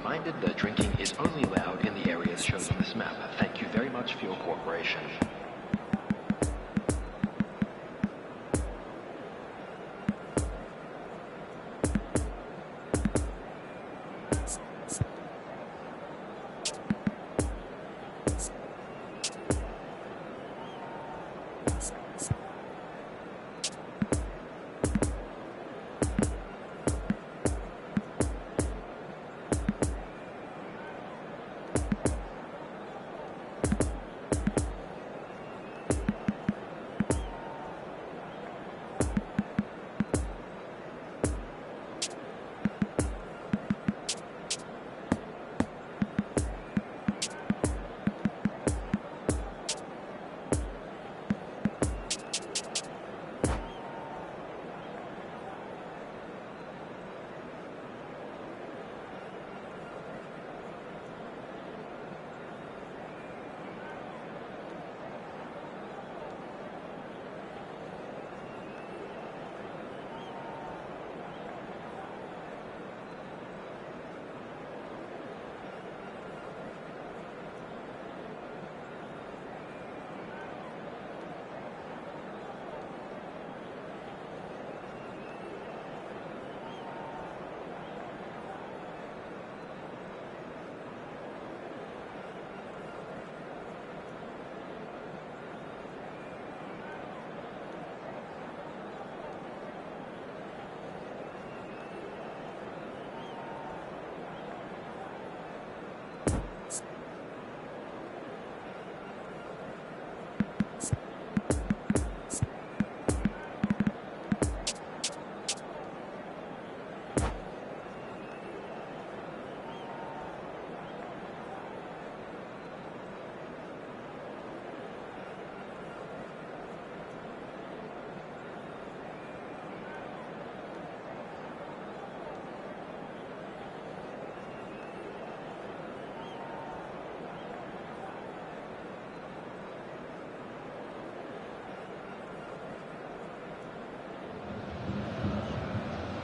reminded that drinking is only allowed in the areas shown on this map. Thank you very much for your cooperation.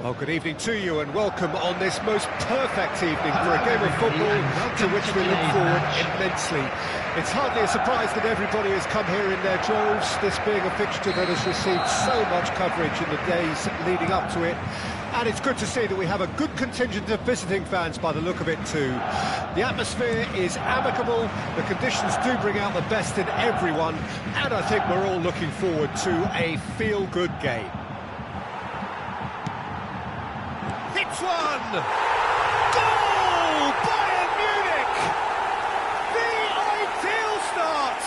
Well, good evening to you and welcome on this most perfect evening for a game of football to which we look forward immensely. It's hardly a surprise that everybody has come here in their droves, this being a fixture that has received so much coverage in the days leading up to it. And it's good to see that we have a good contingent of visiting fans by the look of it too. The atmosphere is amicable, the conditions do bring out the best in everyone, and I think we're all looking forward to a feel-good game. Hits one! Goal! Bayern Munich! The ideal start!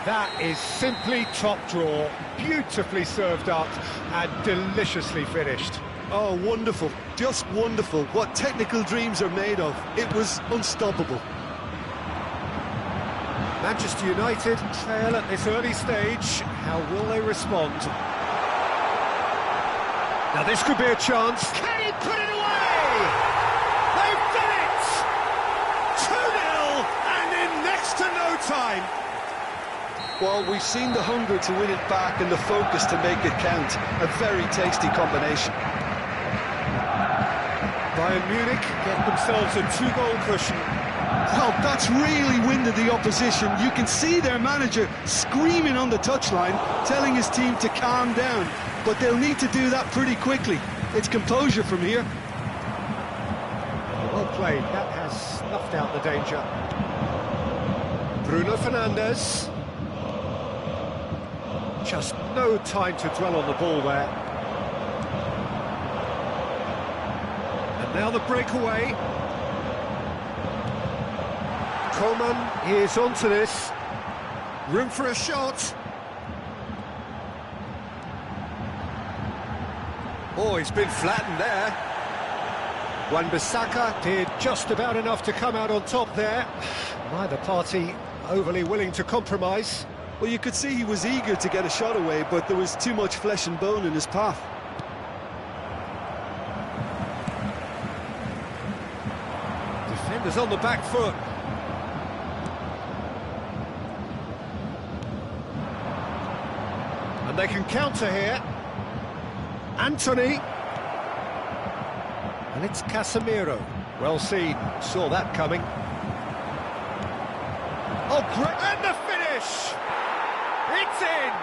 That is simply top draw, beautifully served up and deliciously finished. Oh, wonderful, just wonderful. What technical dreams are made of. It was unstoppable. Manchester United trail at this early stage. How will they respond? Now this could be a chance. Can he put it away? They've done it! 2-0 and in next to no time. Well, we've seen the hunger to win it back and the focus to make it count. A very tasty combination. Bayern Munich get themselves a two-goal cushion. Well, that's really winded the opposition. You can see their manager screaming on the touchline, telling his team to calm down. But they'll need to do that pretty quickly. It's composure from here. Well played, that has snuffed out the danger. Bruno Fernandes. Just no time to dwell on the ball there. And now the breakaway. Coman is onto this. Room for a shot. Oh, he's been flattened there. Wan-Bissaka did just about enough to come out on top there. Neither party overly willing to compromise. Well, you could see he was eager to get a shot away, but there was too much flesh and bone in his path. Defenders on the back foot. And they can counter here. Anthony. And it's Casemiro. Well seen, saw that coming. Oh, great, and the finish! It's in!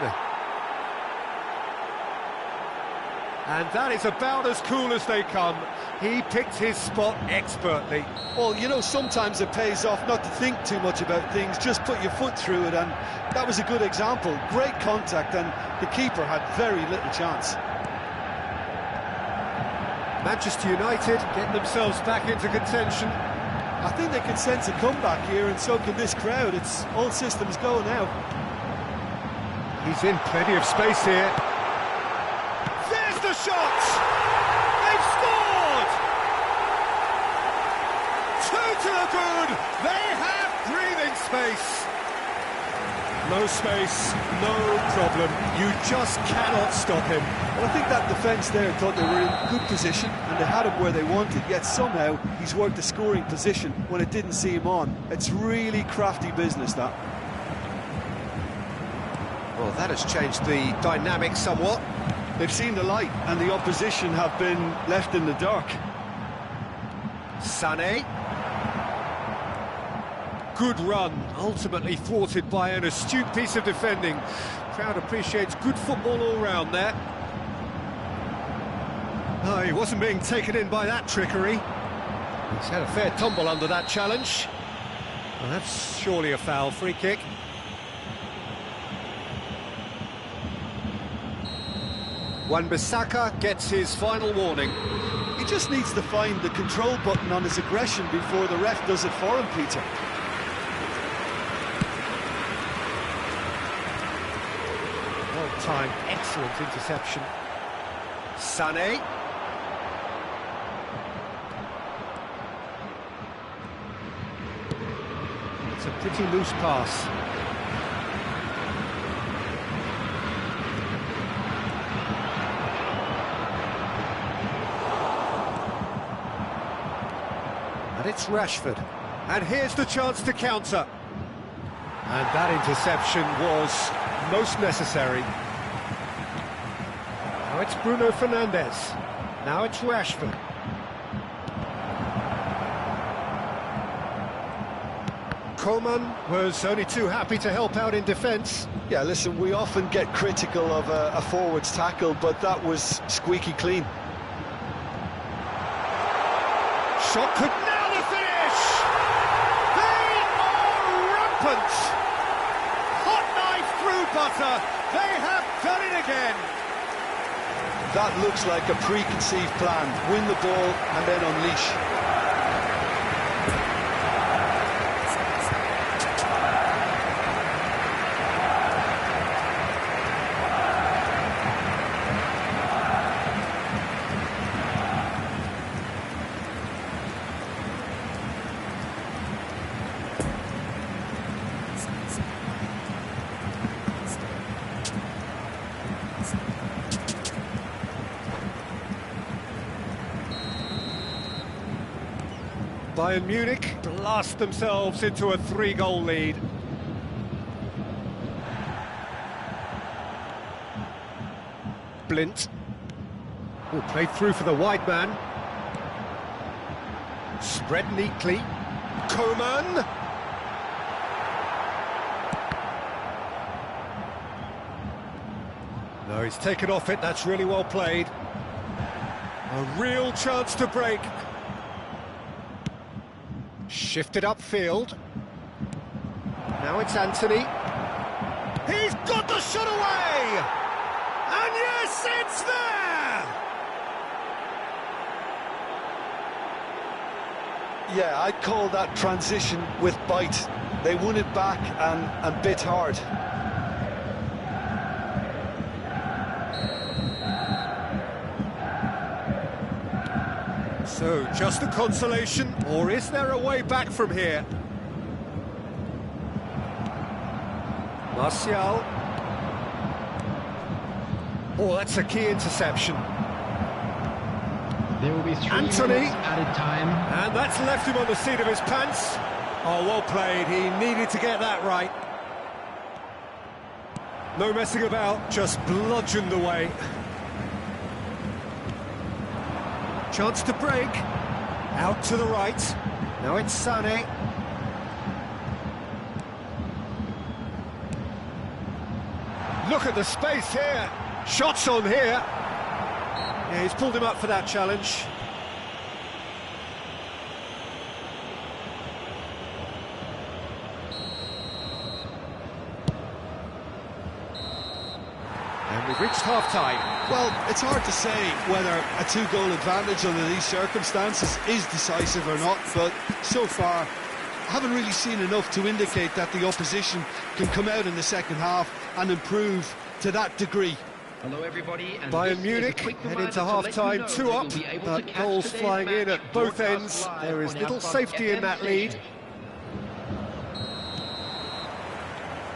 And that is about as cool as they come. He picked his spot expertly. Well, you know, sometimes it pays off not to think too much about things, just put your foot through it, and that was a good example. Great contact, and the keeper had very little chance. Manchester United get themselves back into contention. I think they can sense a comeback here, and so can this crowd. It's all systems go now. He's in plenty of space here. There's the shot! They've scored! 2 to the good! They have breathing space! No space, no problem. You just cannot stop him. Well, I think that defence there thought they were in good position and they had him where they wanted, yet somehow he's worked the scoring position when it didn't see him on. It's really crafty business, that. Well, that has changed the dynamic somewhat. They've seen the light and the opposition have been left in the dark. Sané. Good run, ultimately thwarted by an astute piece of defending. Crowd appreciates good football all round there. Oh, he wasn't being taken in by that trickery. He's had a fair tumble under that challenge. Well, that's surely a foul. Free kick. Wan-Bissaka gets his final warning. He just needs to find the control button on his aggression before the ref does it for him, Peter. Well-timed, excellent interception. Sané. It's a pretty loose pass. And it's Rashford. And here's the chance to counter. And that interception was most necessary. Now it's Bruno Fernandes. Now it's Rashford. Coman was only too happy to help out in defence. Yeah, listen, we often get critical of a forward's tackle, but that was squeaky clean. Shot could now the finish! They are rampant! Hot knife through butter, they have done it again! That looks like a preconceived plan. Win the ball and then unleash. Bayern Munich blast themselves into a 3-goal lead. Blint. Oh, played through for the wide man. Spread neatly. Coman. No, he's taken off it, that's really well played. A real chance to break. Shifted upfield. Now it's Anthony. He's got the shot away! And yes, it's there! Yeah, I'd call that transition with bite. They won it back and bit hard. So, just a consolation, or is there a way back from here? Martial. Oh, that's a key interception. There will be 3 Anthony. minutes added time. And that's left him on the seat of his pants. Oh, well played, he needed to get that right. No messing about, just bludgeoned away. Chance to break. Out to the right. Now it's Sané. Look at the space here. Shots on here. Yeah, he's pulled him up for that challenge. And we've reached half-time. Well, it's hard to say whether a two-goal advantage under these circumstances is decisive or not, but so far, I haven't really seen enough to indicate that the opposition can come out in the second half and improve to that degree. Hello everybody, and Bayern Munich head into half-time, 2 up, but goals flying in at both ends. There is little safety in that lead.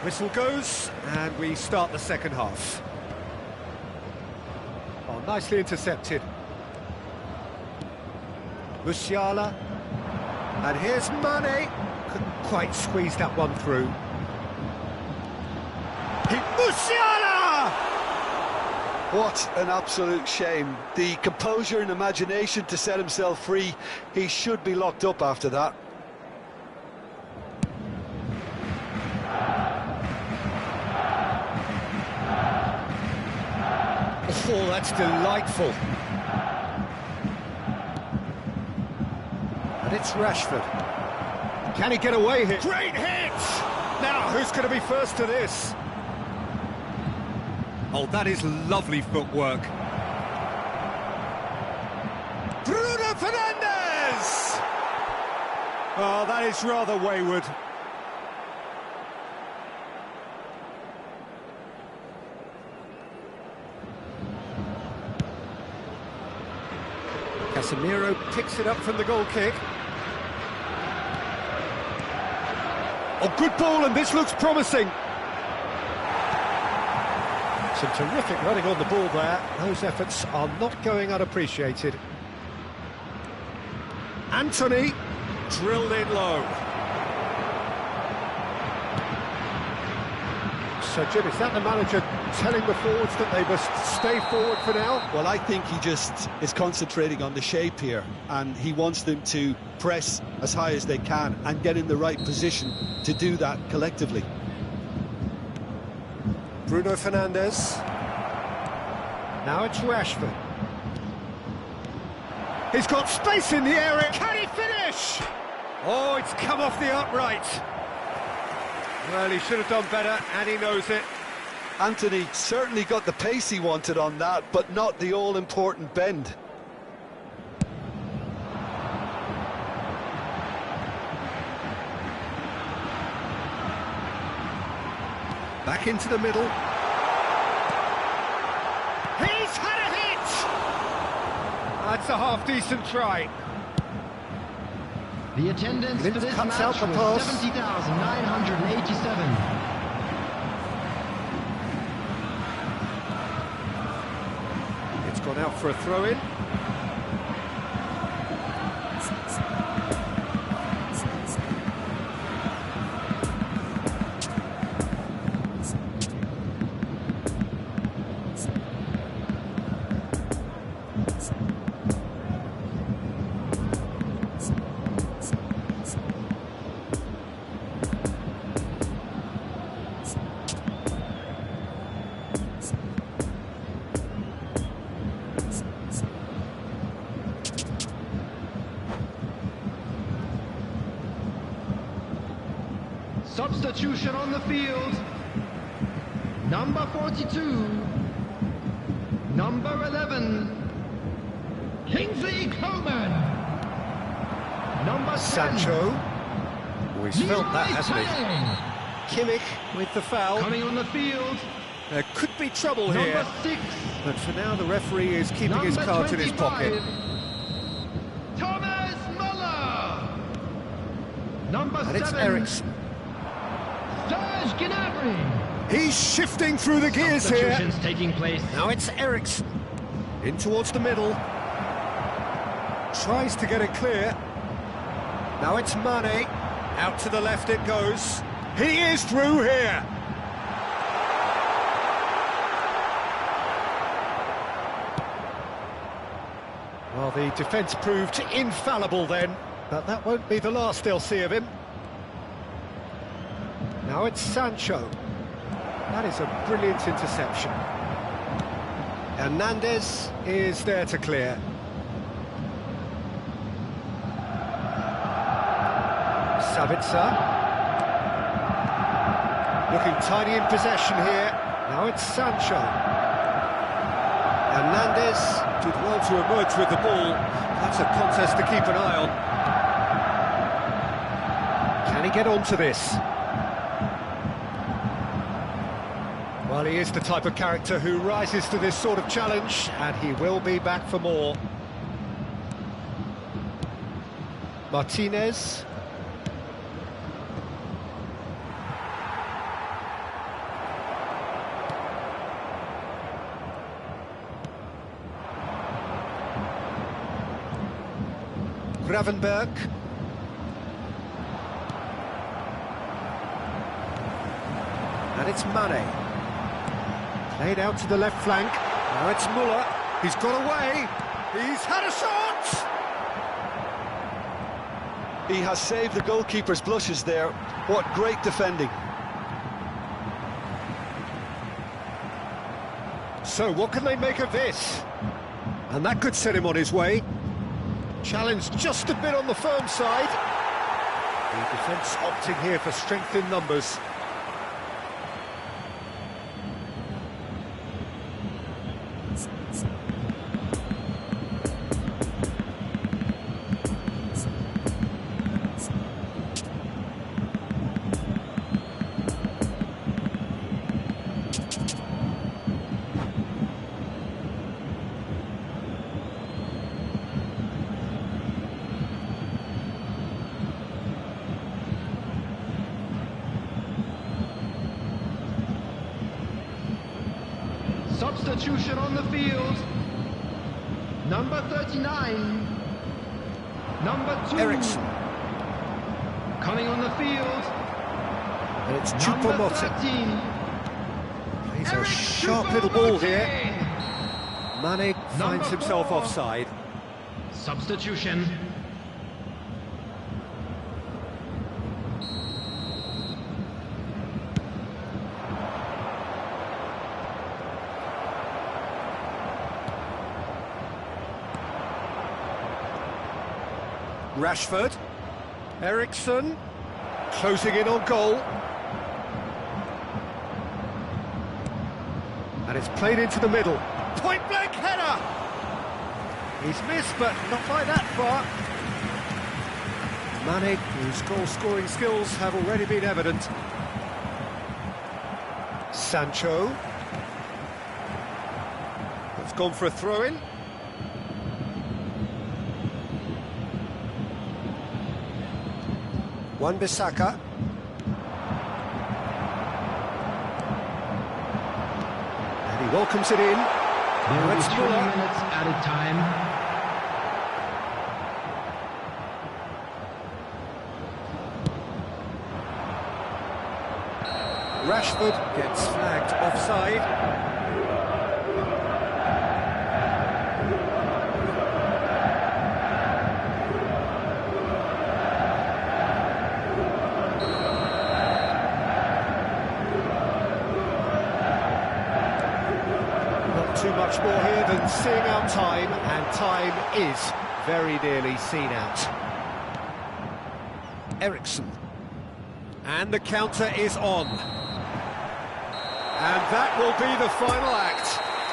Whistle goes, and we start the second half. Oh, nicely intercepted. Musiala. And here's Mane. Couldn't quite squeeze that one through. Musiala! What an absolute shame. The composure and imagination to set himself free. He should be locked up after that. Oh, that's delightful. And it's Rashford. Can he get away here? Great hit! Now, who's going to be first to this? Oh, that is lovely footwork. Bruno Fernandes! Oh, that is rather wayward. Casemiro picks it up from the goal kick. Oh, good ball, and this looks promising. Some terrific running on the ball there. Those efforts are not going unappreciated. Anthony drilled in low. So, Jim, is that the manager telling the forwards that they must stay forward for now? Well, I think he just is concentrating on the shape here, and he wants them to press as high as they can and get in the right position to do that collectively. Bruno Fernandes. Now it's Rashford. He's got space in the area. Can he finish? Oh, it's come off the upright. Well, he should have done better, and he knows it. Anthony certainly got the pace he wanted on that, but not the all-important bend. Back into the middle. He's had a hit! That's a half-decent try. The attendance for this cuts match out the was pass. 70,987. It's gone out for a throw-in. Substitution on the field. Number 42. Number 11. Kingsley Coman. Number 10. Sancho. Oh, he's felt that, hasn't he? Sané. Kimmich with the foul. Coming on the field. There could be trouble here. Number 6. But for now, the referee is keeping his Number cards in his 25. pocket. Thomas Muller. Number And 7. it's Eriksen. Serge Gnabry. He's shifting through the gears here. Substitutions taking place. Now it's Eriksen. In towards the middle. Tries to get it clear. Now it's Mane. Out to the left it goes. He is through here. Well, the defence proved infallible then, but that won't be the last they'll see of him. Now it's Sancho. That is a brilliant interception. Hernandez is there to clear. Sabitzer. Looking tiny in possession here. Now it's Sancho. Hernandez did well to emerge with the ball. That's a contest to keep an eye on. Can he get onto this? Well, he is the type of character who rises to this sort of challenge, and he will be back for more. Martinez. Gravenberg. And it's Mane. Played out to the left flank. Now it's Muller. He's got away. He's had a shot! He has saved the goalkeeper's blushes there. What great defending. So what can they make of this? And that could set him on his way. Challenge just a bit on the firm side. The defence opting here for strength in numbers. Substitution on the field. Number 39. Number 2. Ericsson. Coming on the field. And it's Number Choupo-Moting. 13. Plays a Eric sharp little ball here. Choupo-Moting. Mane finds himself 4. offside. Substitution. Rashford. Ericsson. Closing in on goal. And it's played into the middle. Point-blank header! He's missed, but not by that far. Mane, whose goal-scoring skills have already been evident. Sancho. It's gone for a throw-in. Wan-Bissaka. And he welcomes it in. There will be It's 20 Muller. minutes added time. Rashford gets flagged offside. Not too much more here than seeing out time, and time is very nearly seen out. Ericsson. And the counter is on. And that will be the final act.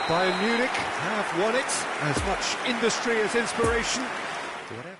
Bayern Munich have won it. As much industry as inspiration. Whatever.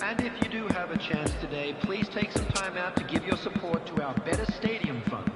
And if you do have a chance today, please take some time out to give your support to our Better Stadium Fund.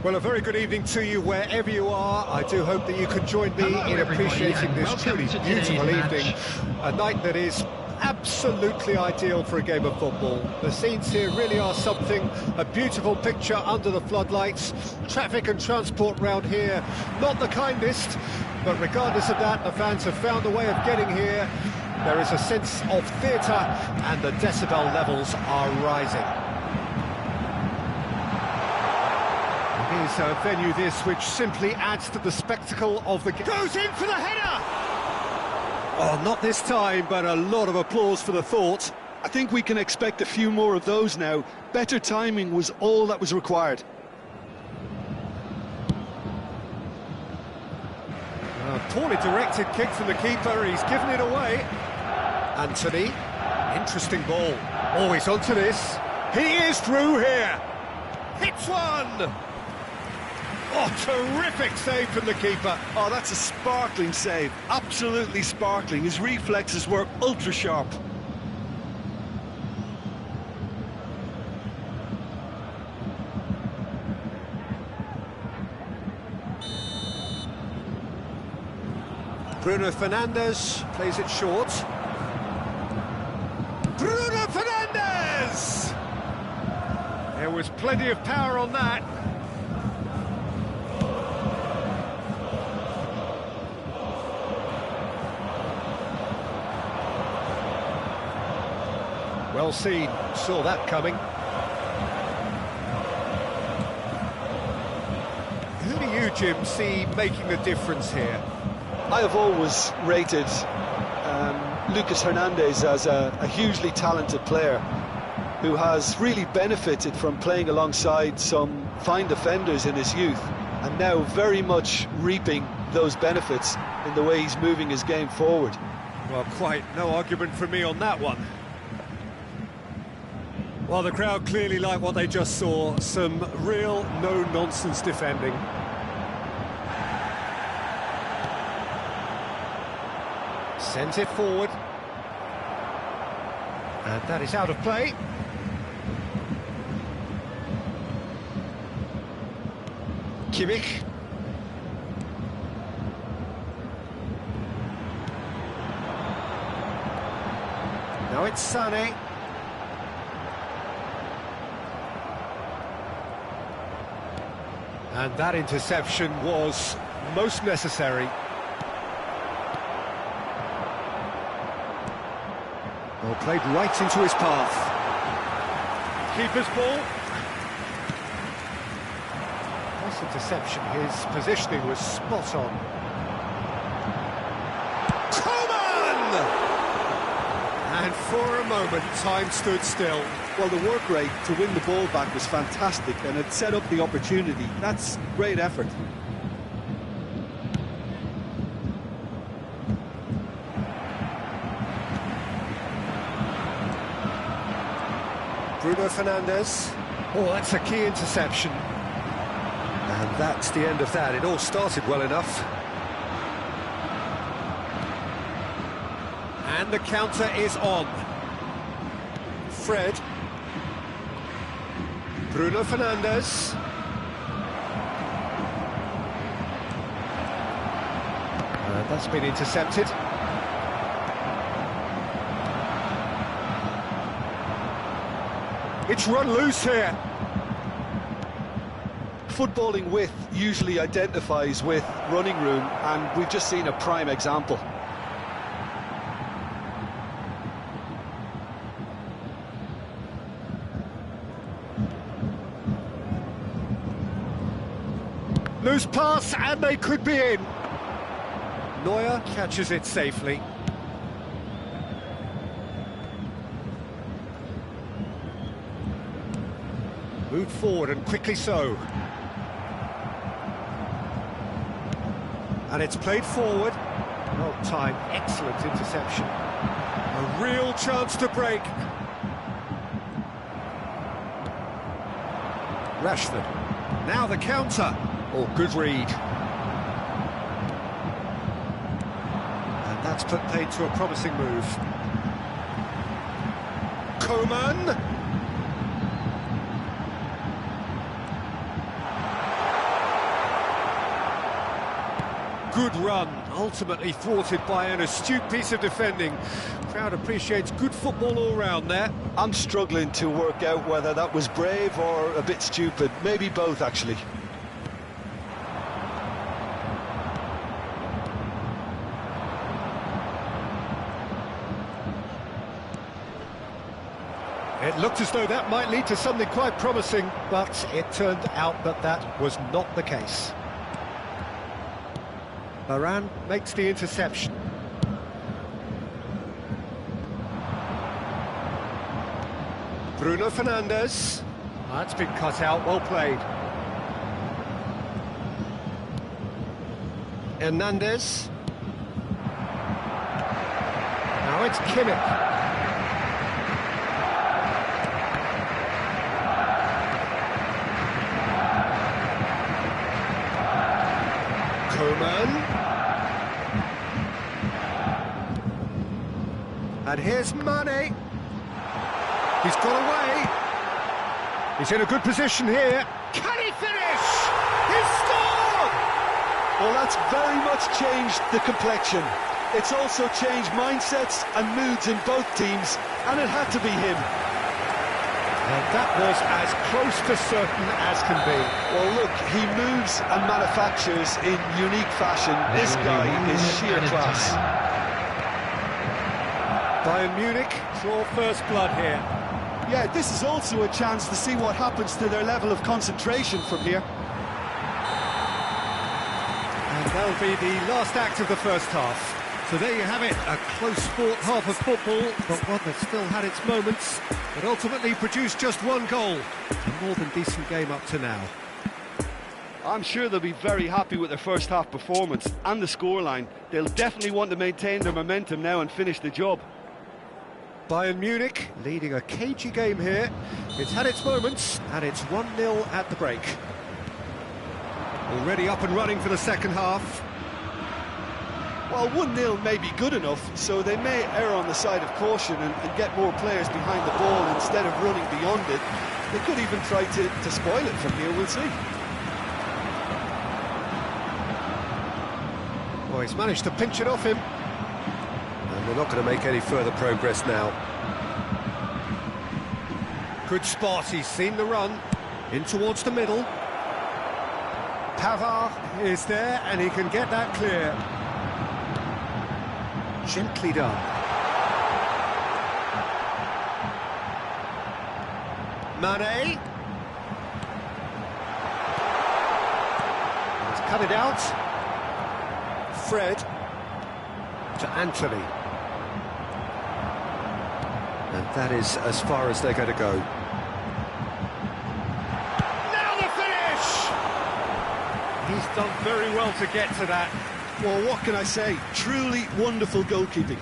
Well, a very good evening to you wherever you are. I do hope that you can join me in appreciating this truly beautiful evening. A night that is absolutely ideal for a game of football. The scenes here really are something, a beautiful picture under the floodlights. Traffic and transport round here, not the kindest, but regardless of that, the fans have found a way of getting here. There is a sense of theatre and the decibel levels are rising. It is a venue this which simply adds to the spectacle of the game. Goes in for the header! Oh, not this time, but a lot of applause for the thought. I think we can expect a few more of those now. Better timing was all that was required. A poorly directed kick from the keeper, he's given it away. Anthony, interesting ball. Always onto this. He is through here. Hits one! Oh, terrific save from the keeper. Oh, that's a sparkling save. Absolutely sparkling. His reflexes were ultra sharp. Bruno Fernandes plays it short. Bruno Fernandes! There was plenty of power on that. Well seen, saw that coming. Who do you, Jim, see making the difference here? I have always rated Lucas Hernandez as a hugely talented player who has really benefited from playing alongside some fine defenders in his youth and now very much reaping those benefits in the way he's moving his game forward. Well, quite no argument from me on that one. Well, the crowd clearly like what they just saw, some real no-nonsense defending. Sends it forward. And that is out of play. Kimmich. Now it's Sané. And that interception was most necessary. Well, played right into his path. Keeper's ball. Nice interception, his positioning was spot on. Coman! And for a moment, time stood still. Well, the work rate to win the ball back was fantastic and it set up the opportunity. That's great effort. Bruno Fernandes. Oh, that's a key interception. And that's the end of that. It all started well enough. And the counter is on. Fred. Bruno Fernandes. That's been intercepted. It's run loose here. Footballing width usually identifies with running room, and we've just seen a prime example. Loose pass, and they could be in. Neuer catches it safely. Moved forward, and quickly so. And it's played forward. Well timed, excellent interception. A real chance to break. Rashford. Now the counter. Oh, good read. And that's put paid to a promising move. Coman. Good run, ultimately thwarted by an astute piece of defending. Crowd appreciates good football all round there. I'm struggling to work out whether that was brave or a bit stupid. Maybe both, actually. It looked as though that might lead to something quite promising, but it turned out that that was not the case. Varane makes the interception. Bruno Fernandes. That's been cut out, well played. Hernandez. Now it's Kimmich. Coman. And here's Mane. He's got away. He's in a good position here. Can he finish? He's scored! Well, that's very much changed the complexion. It's also changed mindsets and moods in both teams, and it had to be him. And that was as close to certain as can be. Well, look, he moves and manufactures in unique fashion. This guy is sheer class. Bayern Munich draw first blood here. Yeah, this is also a chance to see what happens to their level of concentration from here. And that'll be the last act of the first half. So there you have it, a close-fought half of football, but one that still had its moments, but ultimately produced just one goal. A more than decent game up to now. I'm sure they'll be very happy with their first half performance and the scoreline. They'll definitely want to maintain their momentum now and finish the job. Bayern Munich leading a cagey game here. It's had its moments, and it's 1-0 at the break. Already up and running for the second half. Well, 1-0 may be good enough, so they may err on the side of caution and get more players behind the ball instead of running beyond it. They could even try to spoil it from here, we'll see. Well, he's managed to pinch it off him. And we're not going to make any further progress now. Good spot, he's seen the run. In towards the middle. Pavard is there, and he can get that clear. Gently done. Mane. He's cut it out. Fred to Anthony. And that is as far as they're going to go. Now the finish! He's done very well to get to that. Well, what can I say? Truly wonderful goalkeeping.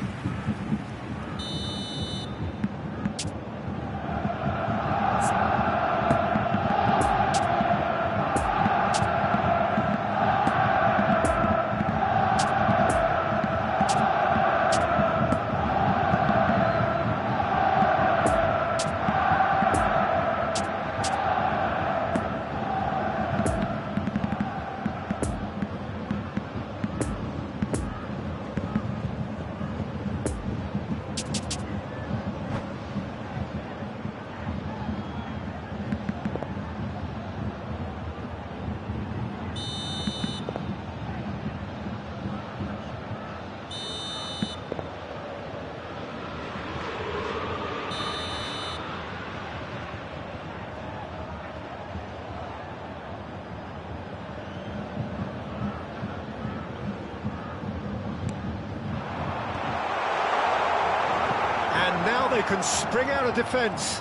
they can spring out of defence.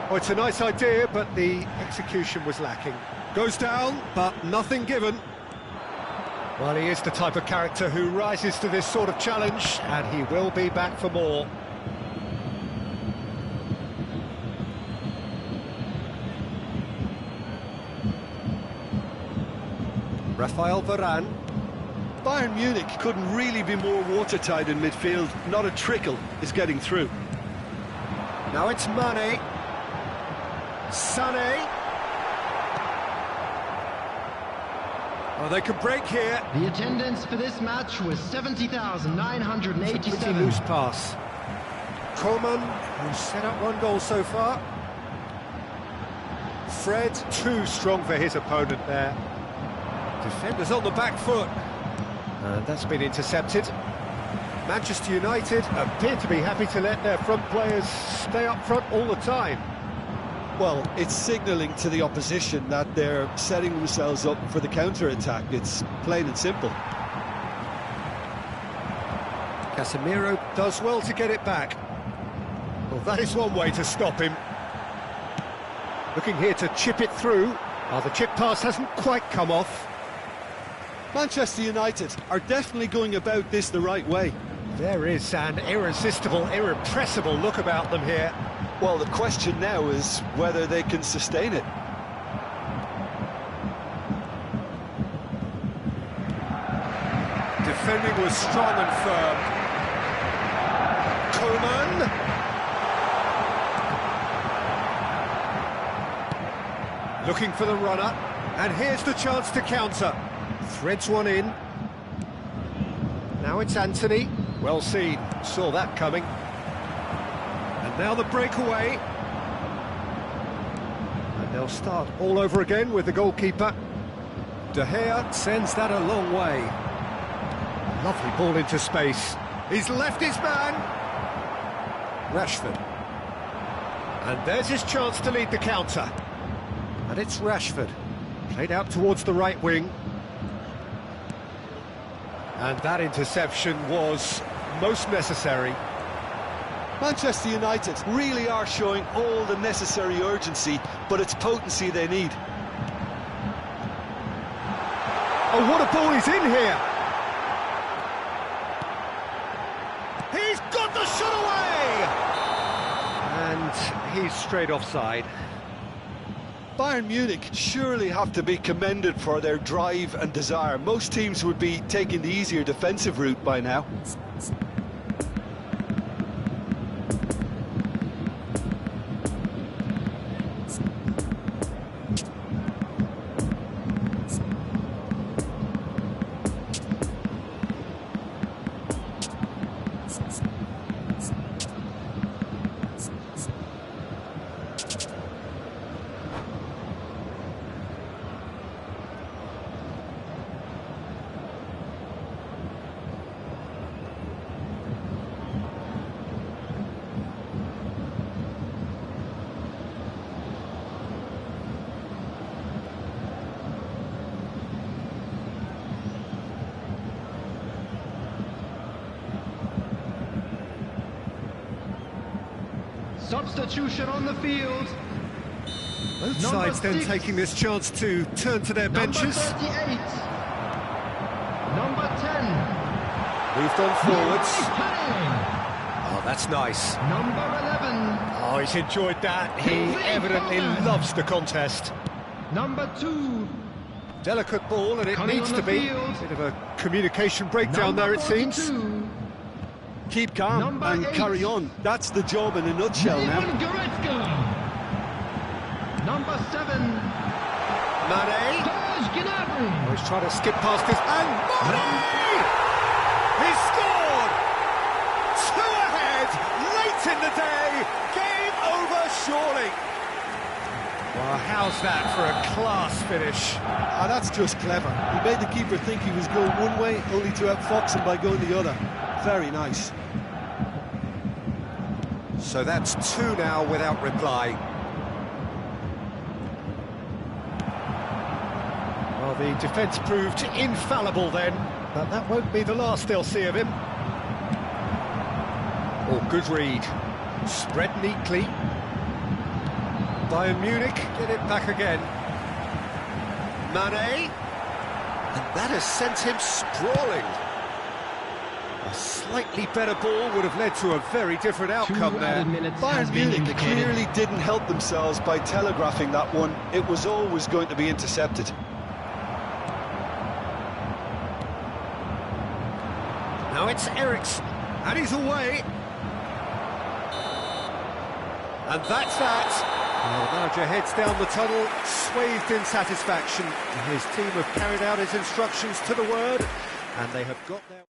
Oh, it's a nice idea, but the execution was lacking. Goes down, but nothing given. Well, he is the type of character who rises to this sort of challenge, and he will be back for more. Rafael Varane. Bayern Munich couldn't really be more watertight in midfield. Not a trickle is getting through. Now it's Mane. Sané. Oh, they can break here. The attendance for this match was 70,987. It's a pretty loose pass. Coman, who's set up one goal so far. Fred, too strong for his opponent there. Defenders on the back foot. And that's been intercepted. Manchester United appear to be happy to let their front players stay up front all the time. Well, it's signalling to the opposition that they're setting themselves up for the counter-attack. It's plain and simple. Casemiro does well to get it back. Well, that is one way to stop him. Looking here to chip it through. Oh, the chip pass hasn't quite come off. Manchester United are definitely going about this the right way. There is an irresistible, irrepressible look about them here. Well, the question now is whether they can sustain it. Defending was strong and firm. Coman. Looking for the runner. And here's the chance to counter. Threads one in. Now it's Anthony. Well seen. Saw that coming. And now the breakaway. And they'll start all over again with the goalkeeper. De Gea sends that a long way. Lovely ball into space. He's left his man. Rashford. And there's his chance to lead the counter. And it's Rashford. Played out towards the right wing. And that interception was most necessary. Manchester United really are showing all the necessary urgency, but it's potency they need. Oh, what a ball he's in here! He's got the shot away! And he's straight offside. Bayern Munich surely have to be commended for their drive and desire. Most teams would be taking the easier defensive route by now. Substitution on the field. Both sides then taking this chance to turn to their benches. Number 38. Number 10. Moved on forwards. Oh, that's nice. Number 11. Oh, he's enjoyed that. He evidently loves the contest. Number 2. Delicate ball, and it Coming needs on to the be. field. Bit of a communication breakdown Number there, it 42. seems. Keep calm Number and 8. carry on. That's the job in a nutshell now. Goretzka. Number 7. Mane. Gnabry. Oh, he's trying to skip past this. And Mane! He's scored! 2 ahead, late in the day. Game over, surely. Well, how's that for a class finish? Ah, that's just clever. He made the keeper think he was going one way, only to outfox him by going the other. Very nice. So that's 2 now without reply. Well, the defence proved infallible then, but that won't be the last they'll see of him. Oh, good read. Spread neatly. Bayern Munich get it back again. Mane. And that has sent him sprawling. A slightly better ball would have led to a very different outcome there. Bayern Munich clearly didn't help themselves by telegraphing that one. It was always going to be intercepted. Now it's Eriksen, and he's away. And that's that. Well, the manager heads down the tunnel, swathed in satisfaction. His team have carried out his instructions to the word, and they have got their...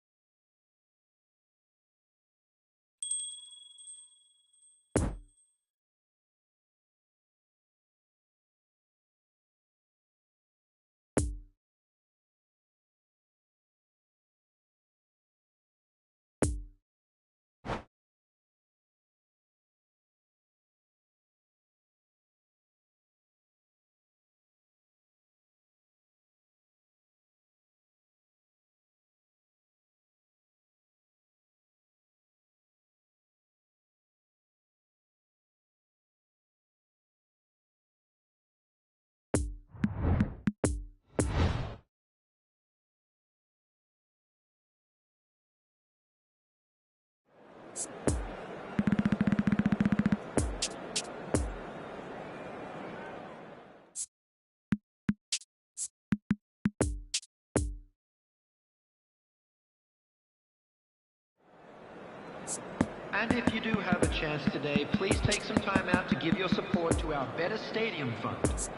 And if you do have a chance today, please take some time out to give your support to our Better Stadium Fund.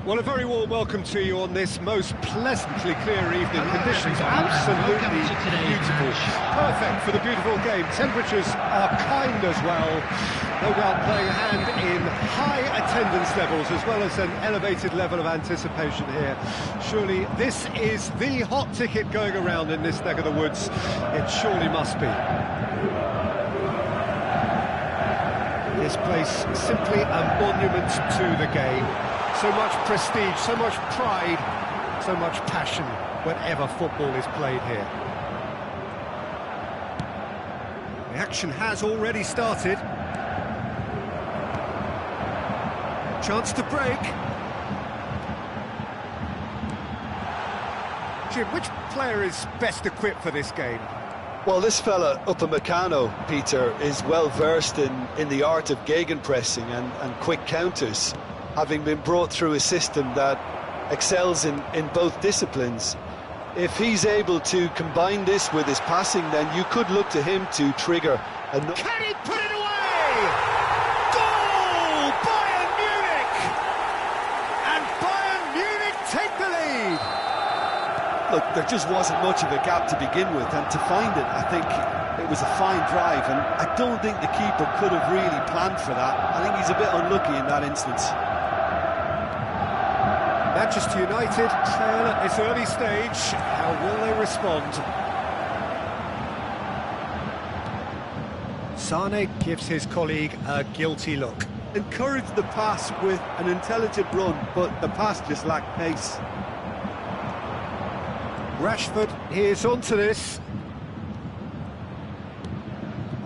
Well, a very warm welcome to you on this most pleasantly clear evening. Conditions absolutely beautiful. Perfect for the beautiful game. Temperatures are kind as well. No doubt playing a hand in high attendance levels as well as an elevated level of anticipation here. Surely this is the hot ticket going around in this neck of the woods. It surely must be. This place simply a monument to the game. So much prestige, so much pride, so much passion whenever football is played here. The action has already started. Chance to break. Jim, which player is best equipped for this game? Well, this fella up in Meccano, Peter, is well versed in the art of gegenpressing and quick counters, having been brought through a system that excels in both disciplines. If he's able to combine this with his passing, then you could look to him to trigger a... Can he put it away? Goal! Bayern Munich! And Bayern Munich take the lead! Look, there just wasn't much of a gap to begin with, and to find it, I think it was a fine drive, and I don't think the keeper could have really planned for that. I think he's a bit unlucky in that instance. Manchester United trail at this early stage. How will they respond? Sane gives his colleague a guilty look. Encouraged the pass with an intelligent run, but the pass just lacked pace. Rashford is onto this.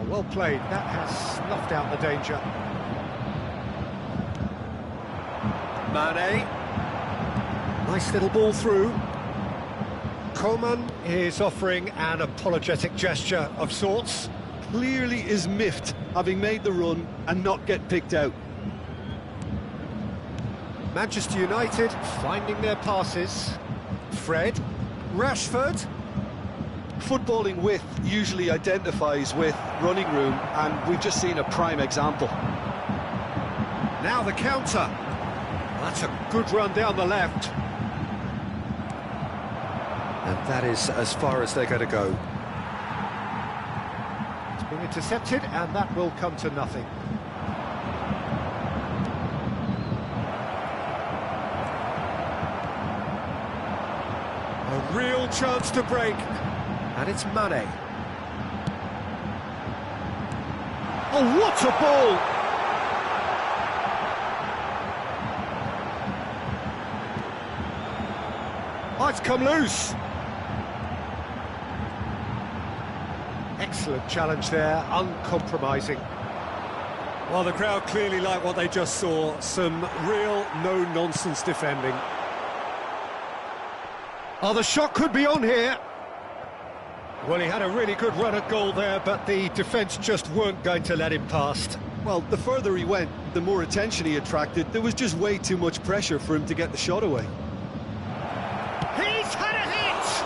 Oh, well played, that has snuffed out the danger. Mane. Nice little ball through. Coman is offering an apologetic gesture of sorts. Clearly is miffed, having made the run and not get picked out. Manchester United finding their passes. Fred. Rashford. Footballing width usually identifies with running room, and we've just seen a prime example. Now the counter. That's a good run down the left. And that is as far as they're going to go. It's been intercepted, and that will come to nothing. A real chance to break. And it's Mane. Oh, what a ball! Oh, it's come loose. Excellent challenge there, uncompromising. Well, the crowd clearly like what they just saw. Some real no-nonsense defending. Oh, the shot could be on here. Well, he had a really good run at goal there, but the defence just weren't going to let him past. Well, the further he went, the more attention he attracted. There was just way too much pressure for him to get the shot away. He's had a hit!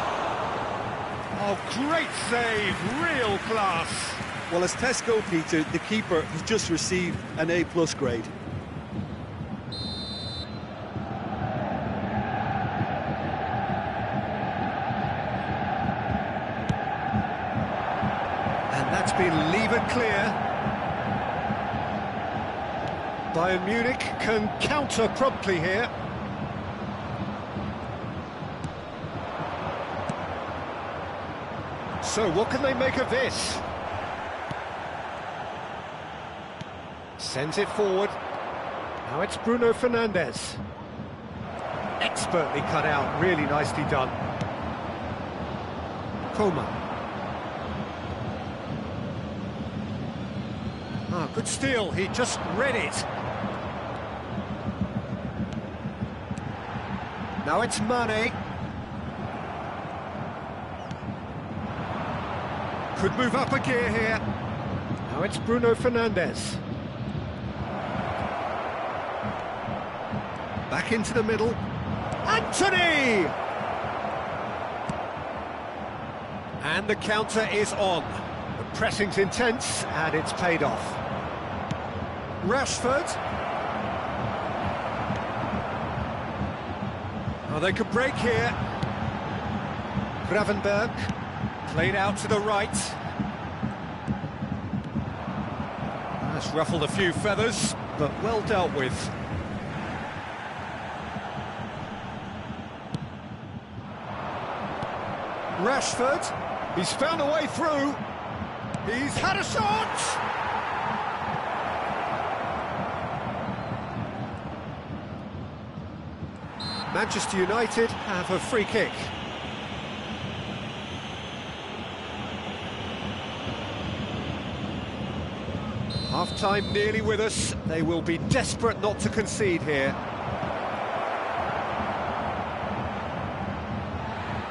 Oh, great save, real class. Well, as tests go, Peter, the keeper has just received an A+ grade. That's been levered clear. Bayern Munich can counter promptly here. So what can they make of this? Sends it forward. Now it's Bruno Fernandes. Expertly cut out, really nicely done. Coman. Ah, good steal, he just read it. Now it's Mane. Could move up a gear here. Now it's Bruno Fernandes. Back into the middle. Anthony! And the counter is on. The pressing's intense, and it's paid off. Rashford. Oh, they could break here. Gravenberg. Played out to the right. That's ruffled a few feathers, but well dealt with. Rashford. He's found a way through. He's had a shot! Manchester United have a free kick. Half-time nearly with us. They will be desperate not to concede here.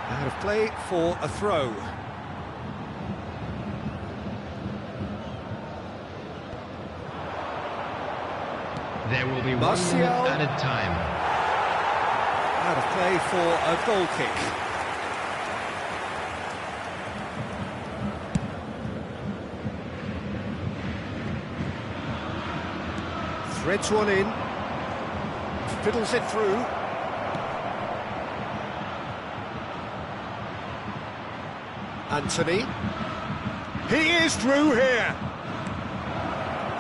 Out of play for a throw. There will be Martial. 1 minute added time. Out of play for a goal kick. Threads one in. Fiddles it through. Anthony. He is through here.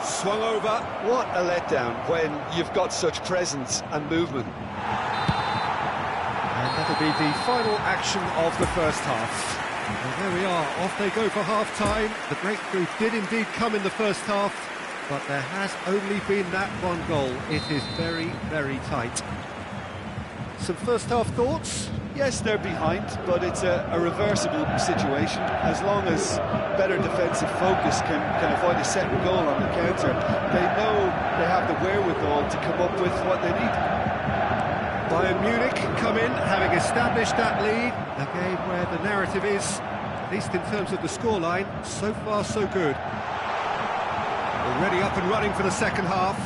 Swung over. What a letdown when you've got such presence and movement. And that'll be the final action of the first half. And there we are, off they go for half-time. The breakthrough did indeed come in the first half, but there has only been that one goal. It is very, very tight. Some first-half thoughts? Yes, they're behind, but it's a reversible situation. As long as better defensive focus can avoid a second goal on the counter, they know they have the wherewithal to come up with what they need. Bayern Munich come in, having established that lead. A game where the narrative is, at least in terms of the scoreline, so far so good. Already up and running for the second half.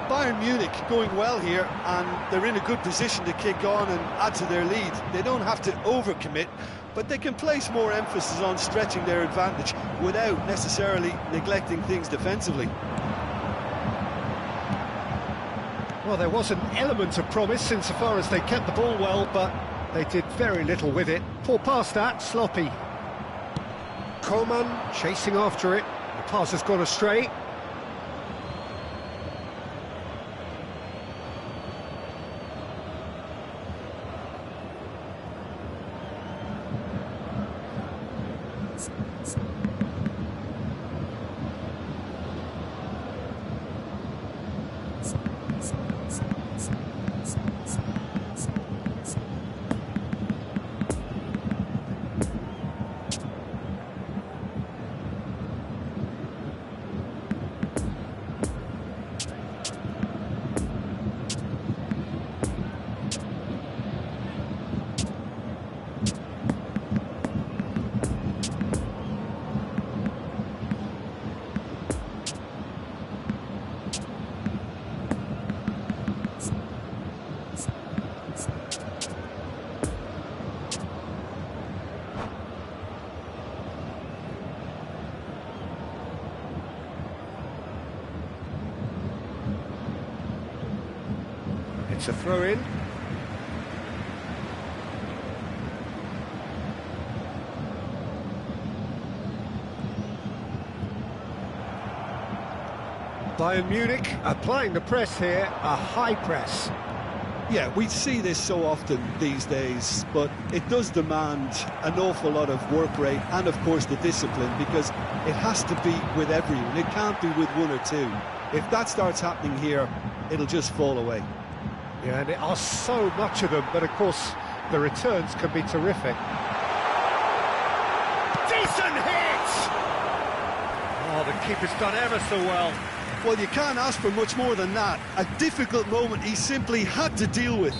Bayern Munich going well here, and they're in a good position to kick on and add to their lead. They don't have to overcommit, but they can place more emphasis on stretching their advantage without necessarily neglecting things defensively. Well, there was an element of promise insofar as they kept the ball well, but they did very little with it. Poor pass that, sloppy. Coman chasing after it. The pass has gone astray. It's a throw-in. Bayern Munich applying the press here, a high press. Yeah, we see this so often these days, but it does demand an awful lot of work rate and, of course, the discipline, because it has to be with everyone. It can't be with one or two. If that starts happening here, it'll just fall away. Yeah, and there are so much of them, but of course the returns can be terrific. Decent hit! Oh, the keeper's done ever so well. Well, you can't ask for much more than that. A difficult moment he simply had to deal with.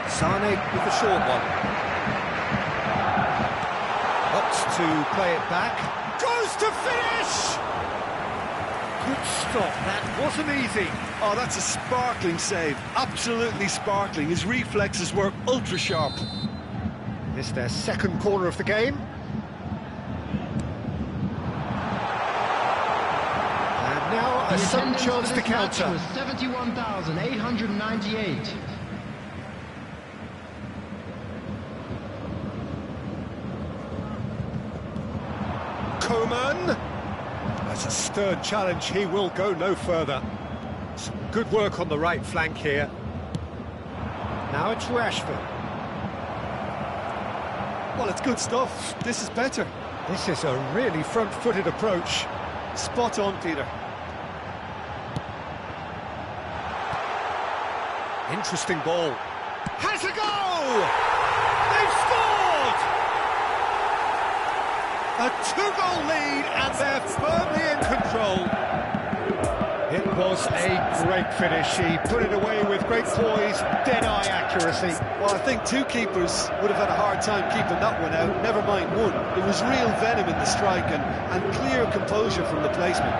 Sane with the short one. Opts to play it back. Goes to finish! Good stop, that wasn't easy. Oh, that's a sparkling save. Absolutely sparkling. His reflexes were ultra sharp. It's their second corner of the game. And now a sudden chance to counter. Was 71,898. Coman. That's a stern challenge. He will go no further. Some good work on the right flank here. Now it's Rashford. Well, it's good stuff. This is better. This is a really front-footed approach. Spot on, Peter. Interesting ball. Has a goal! They've scored! A A two-goal lead, and they're firmly in control. It was a great finish. He put it away with great poise, dead-eye accuracy. Well, I think two keepers would have had a hard time keeping that one out, never mind one. There was real venom in the strike and clear composure from the placement.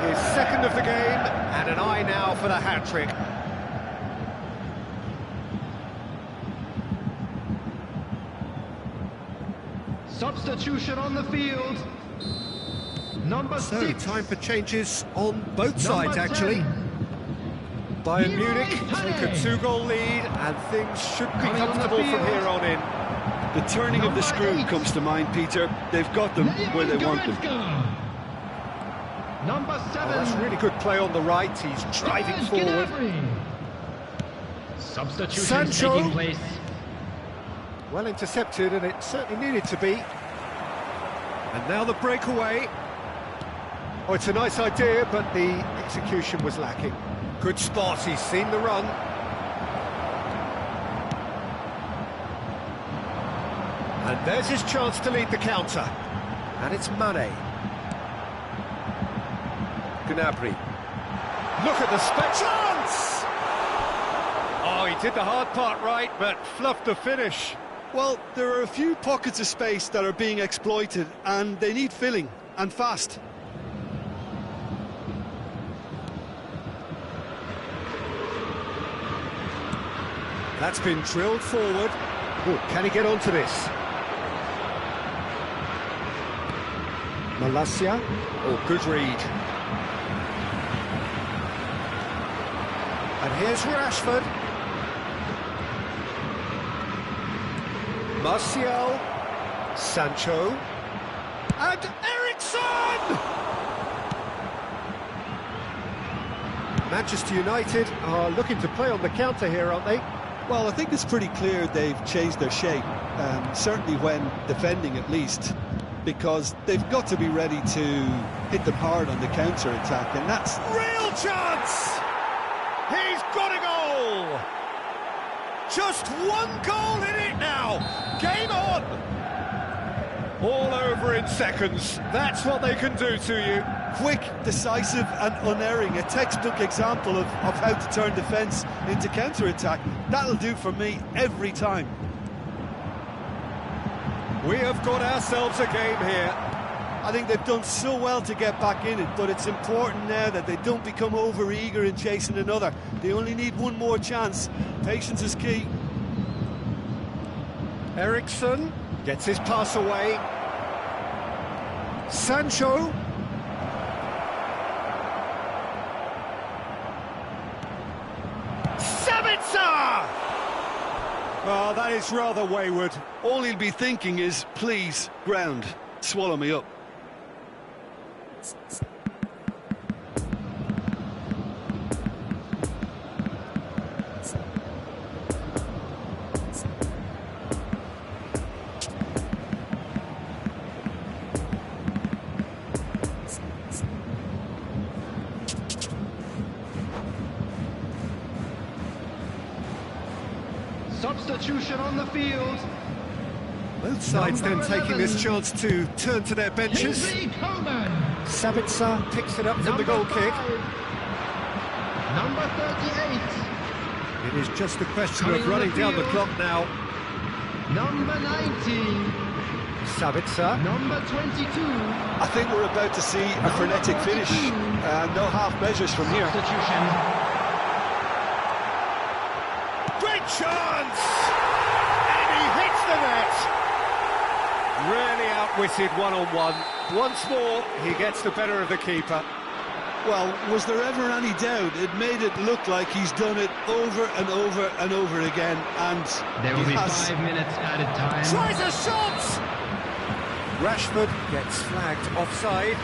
His second of the game, and an eye now for the hat-trick. Substitution on the field. Number So, 6. time for changes on both sides, Number actually. 10. Bayern Munich Lionel take a two-goal lead, and things should be Coming on the comfortable from field. here on in. The turning of the Number screw 8. comes to mind, Peter. They've got them where they want them. Number 7. Oh, that's really good play on the right. He's driving forward. Substitution Sancho. taking place. Well intercepted, and it certainly needed to be. And now the breakaway. Oh, it's a nice idea, but the execution was lacking. Good spot, he's seen the run. And there's his chance to lead the counter. And it's Mane. Gnabry. Look at the chance! Oh, he did the hard part right, but fluffed the finish. Well, there are a few pockets of space that are being exploited, and they need filling, and fast. That's been drilled forward. Oh, can he get onto this? Malacia. Oh, good read. And here's Rashford. Martial. Sancho. And Eriksson! Manchester United are looking to play on the counter here, aren't they? Well, I think it's pretty clear they've changed their shape, certainly when defending at least, because they've got to be ready to hit them hard on the counter-attack, and that's... Real chance! He's got a goal! Just one goal in it now! Game on! All over in seconds. That's what they can do to you. Quick, decisive and unerring, a textbook example of how to turn defence into counter-attack. That'll do for me every time. We have got ourselves a game here. I think they've done so well to get back in it, but it's important now that they don't become over-eager in chasing another. They only need one more chance. Patience is key. Eriksson gets his pass away. Sancho. Sabitzer! Oh, that is rather wayward. All he'll be thinking is, please, ground, swallow me up. Substitution on the field. Both sides then Number taking this 11. chance to turn to their benches. Kingsley Coman. Sabitzer picks it up from the goal kick. Number 38. It is just a question Coming of on running the down the field. clock now. Number 19. Sabitzer. Number 22. I think we're about to see a frenetic finish. No half measures from here. Substitution. Great chance! And he hits the net! Really outwitted one-on-one. Once more, he gets the better of the keeper. Well, was there ever any doubt? It made it look like he's done it over and over and over again, and There will he be has. 5 minutes added time. Tries a shot! Rashford gets flagged offside.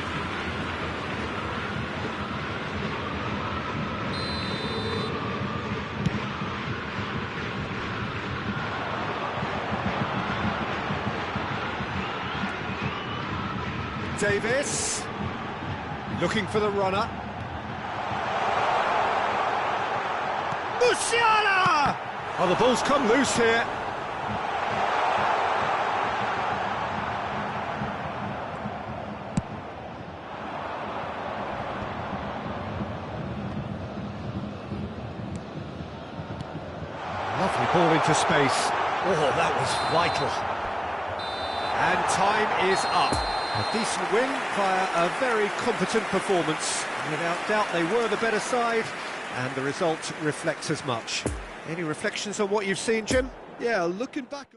Davis, looking for the runner. Musiala! Oh, the ball's come loose here. The ball into space. Oh, that was vital. And time is up. A decent win via a very competent performance. Without doubt, they were the better side, and the result reflects as much. Any reflections on what you've seen, Jim? Yeah, looking back...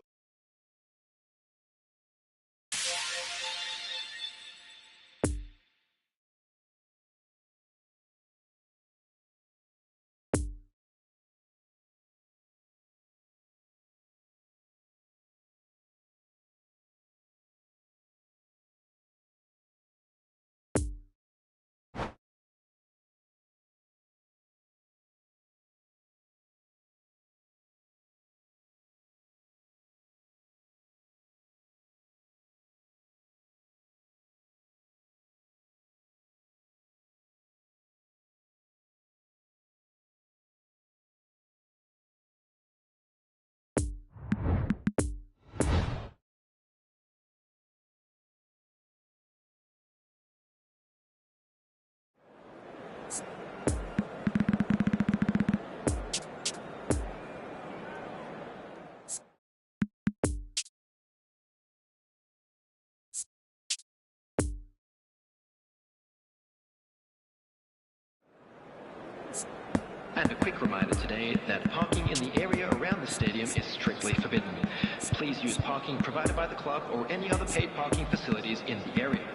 And a quick reminder today that parking in the area around the stadium is strictly forbidden. Please use parking provided by the club or any other paid parking facilities in the area.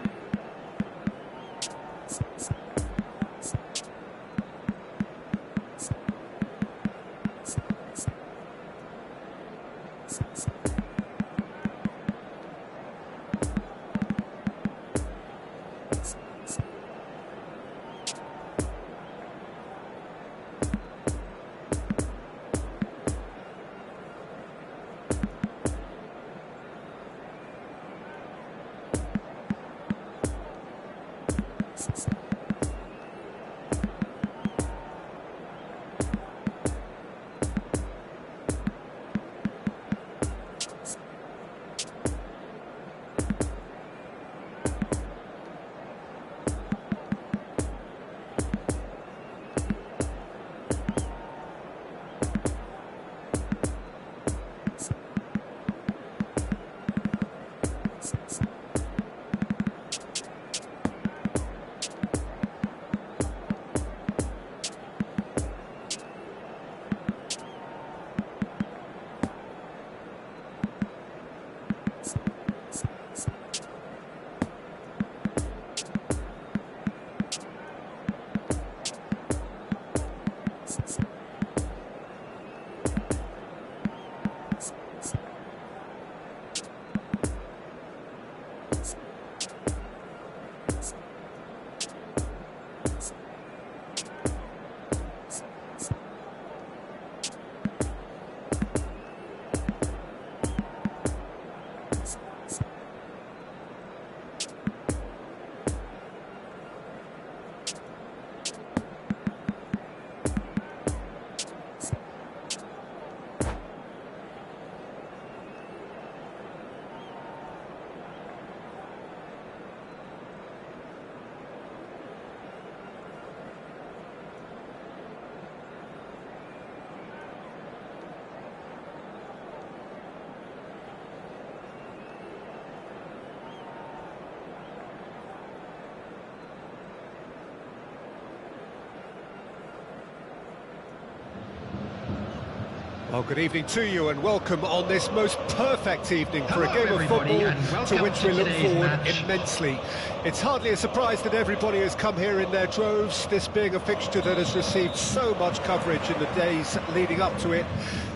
Well, good evening to you and welcome on this most perfect evening for a game of football to which we look forward immensely. It's hardly a surprise that everybody has come here in their droves, this being a fixture that has received so much coverage in the days leading up to it.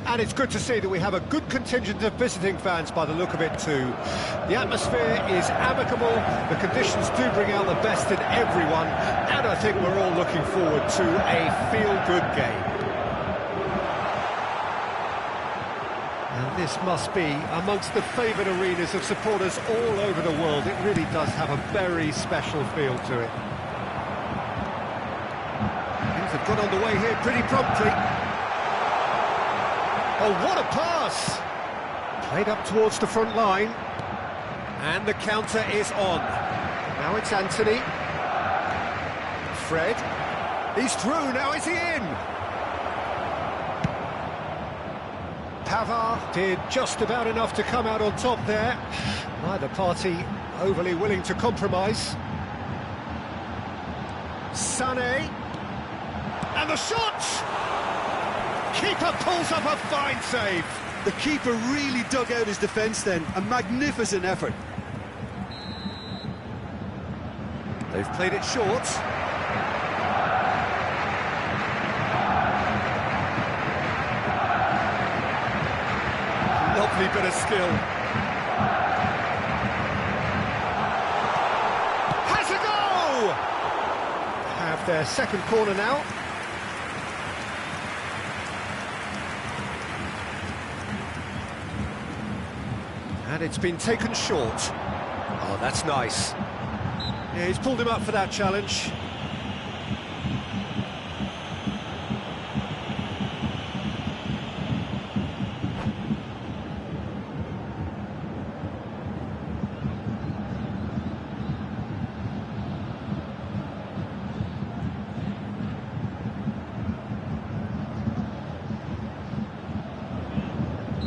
And it's good to see that we have a good contingent of visiting fans by the look of it too. The atmosphere is amicable, the conditions do bring out the best in everyone, and I think we're all looking forward to a feel-good game. And this must be amongst the favoured arenas of supporters all over the world. It really does have a very special feel to it. Things have got underway here pretty promptly. Oh, what a pass! Played up towards the front line. And the counter is on. Now it's Anthony. Fred. He's through, now is he in? Pavard did just about enough to come out on top there. Neither party overly willing to compromise. Sané. And the shot! Keeper pulls up a fine save. The keeper really dug out his defence then. A magnificent effort. They've played it short. Lovely bit of skill. Has a go! Have their second corner now. And it's been taken short. Oh, that's nice. Yeah, he's pulled him up for that challenge.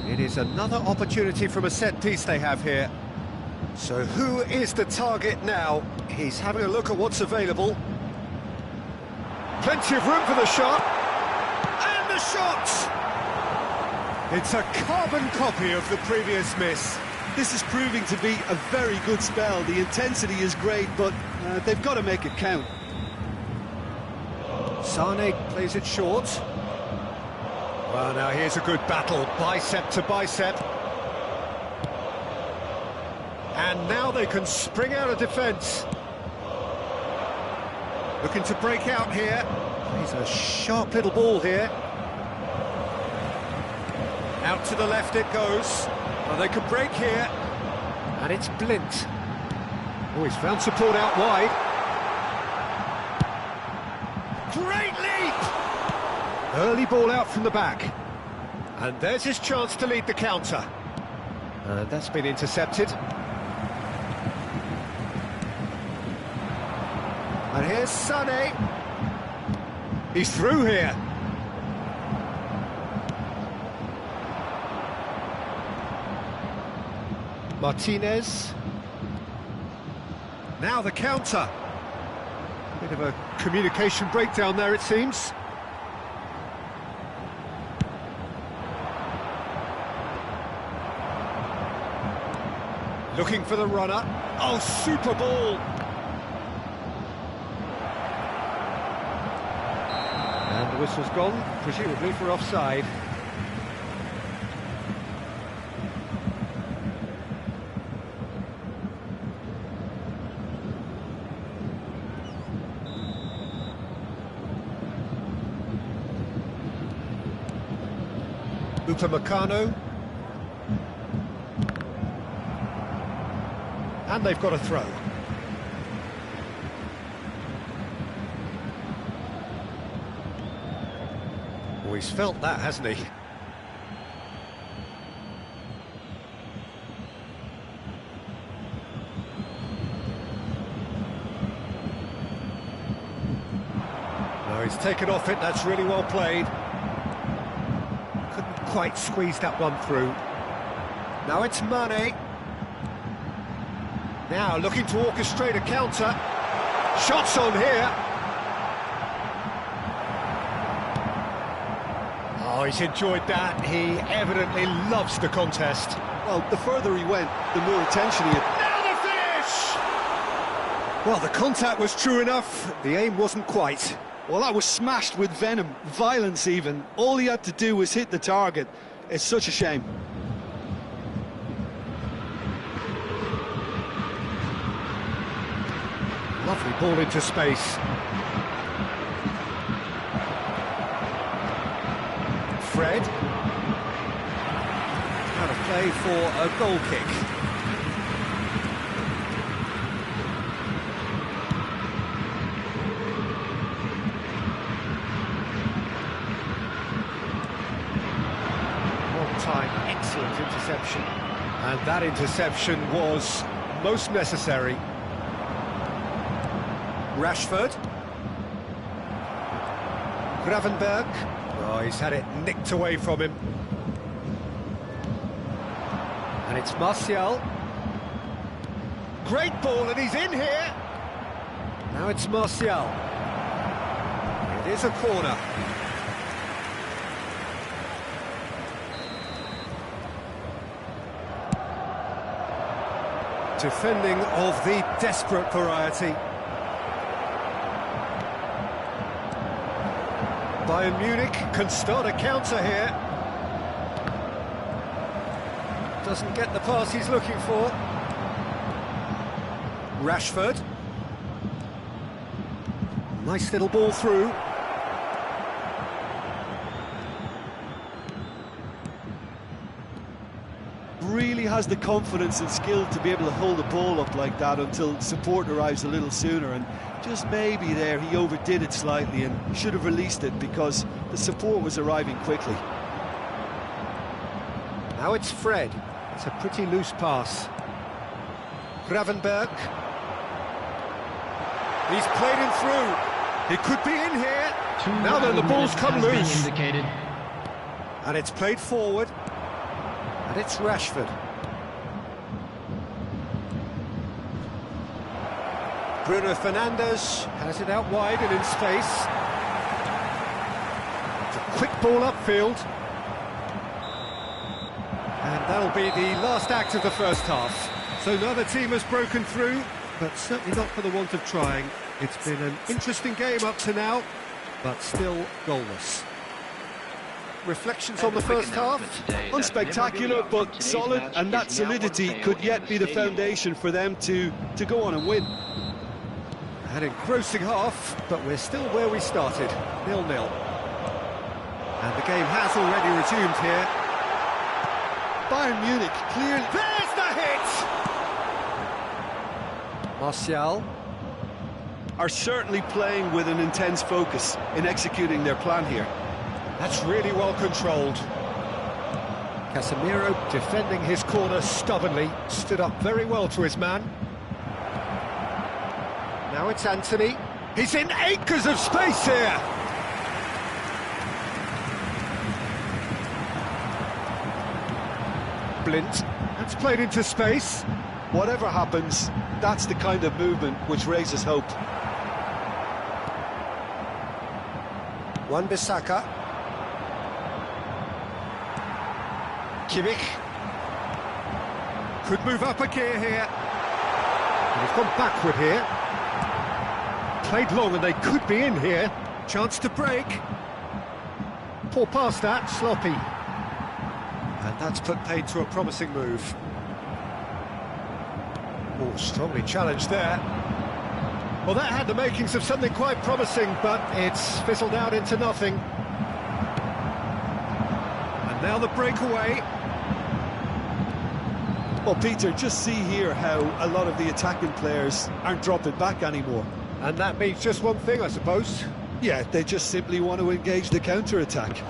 It is another opportunity from a set piece they have here. So who is the target now? He's having a look at what's available. Plenty of room for the shot. And the shot! It's a carbon copy of the previous miss. This is proving to be a very good spell. The intensity is great, but they've got to make it count. Sané plays it short. Well, now here's a good battle, bicep to bicep. And now they can spring out of defence. Looking to break out here. He's a sharp little ball here. Out to the left it goes. Well, they can break here. And it's Blint. Oh, he's found support out wide. Great leap! Early ball out from the back. And there's his chance to lead the counter. That's been intercepted. And here's Sané. He's through here. Martinez. Now the counter. Bit of a communication breakdown there, it seems. Looking for the runner. Oh, super ball. And the whistle's gone, presumably for offside. Upamecano. And they've got a throw. Oh, he's felt that, hasn't he? No, he's taken off it, that's really well played. Couldn't quite squeeze that one through. Now it's Mane. Now looking to orchestrate a counter. Shots on here. Oh, he's enjoyed that. He evidently loves the contest. Well, the further he went, the more attention he had. Now the finish! Well, the contact was true enough. The aim wasn't quite. Well, that was smashed with venom, violence even. All he had to do was hit the target. It's such a shame. Lovely ball into space. Fred. Out of play for a goal kick. One time, excellent interception. And that interception was most necessary. Rashford. Gravenberg. Oh, he's had it nicked away from him. It's Martial. Great ball, and he's in here. Now it's Martial. It is a corner. Defending of the desperate variety. Bayern Munich can start a counter here. Doesn't get the pass he's looking for. Rashford. Nice little ball through. Really has the confidence and skill to be able to hold the ball up like that until support arrives a little sooner, and just maybe there he overdid it slightly and should have released it because the support was arriving quickly. Now it's Fred. It's a pretty loose pass. Gravenberg. He's played him through. He could be in here. Now then, the ball's come loose. And it's played forward. And it's Rashford. Bruno Fernandes has it out wide and in space. It's a quick ball upfield. And that'll be the last act of the first half. So neither team has broken through, but certainly not for the want of trying. It's been an interesting game up to now, but still goalless. Reflections on the first half? Unspectacular, but solid, and that solidity could yet be the foundation for them to go on and win. An engrossing half, but we're still where we started, 0-0. And the game has already resumed here. Bayern Munich clearly... There's the hit! Martial. Are certainly playing with an intense focus in executing their plan here. That's really well controlled. Casemiro defending his corner stubbornly, stood up very well to his man. Now it's Anthony. He's in acres of space here. Blint. That's played into space. Whatever happens, that's the kind of movement which raises hope. Wan-Bissaka. Kimmich. Could move up a gear here. And he's gone backward here. Played long and they could be in here. Chance to break. Poor pass that, sloppy. And that's put paid to a promising move. Oh, strongly challenged there. Well, that had the makings of something quite promising, but it's fizzled out into nothing. And now the breakaway. Well, Peter, just see here how a lot of the attacking players aren't dropping back anymore. And that means just one thing, I suppose. Yeah, they just simply want to engage the counter-attack.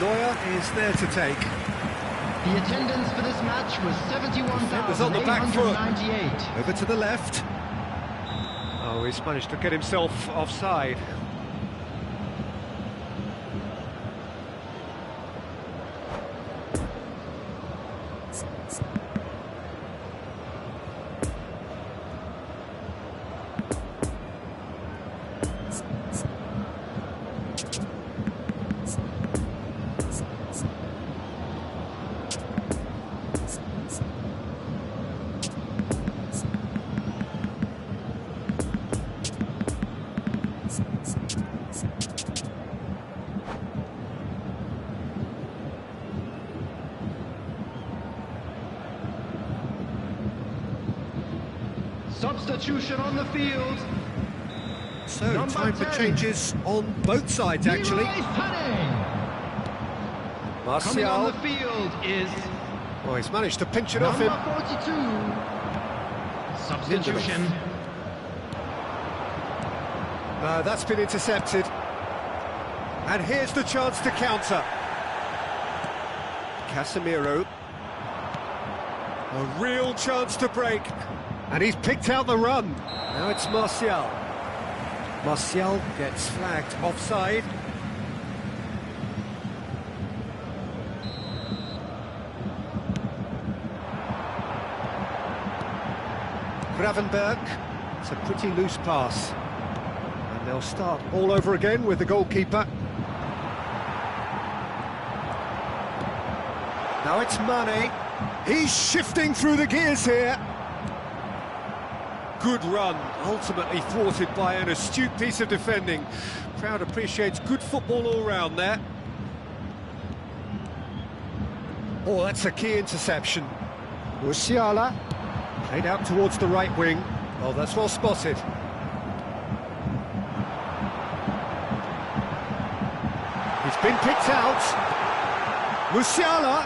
Neuer is there to take. The attendance for this match was Defenders on the back foot. 71,898. Over to the left. Oh, he's managed to get himself offside. Substitution on the field. So, Number time for 10. changes on both sides, actually. Coming on Martial. the field is Oh, he's managed to pinch it off him. number 42. Substitution. That's been intercepted. And here's the chance to counter. Casemiro. A real chance to break. And he's picked out the run. Now it's Martial. Martial gets flagged offside. Gravenberg. It's a pretty loose pass. And they'll start all over again with the goalkeeper. Now it's Mane. He's shifting through the gears here. Good run, ultimately thwarted by an astute piece of defending. Crowd appreciates good football all round there. Oh, that's a key interception. Musiala, played out towards the right wing. Oh, that's well spotted. He's been picked out. Musiala.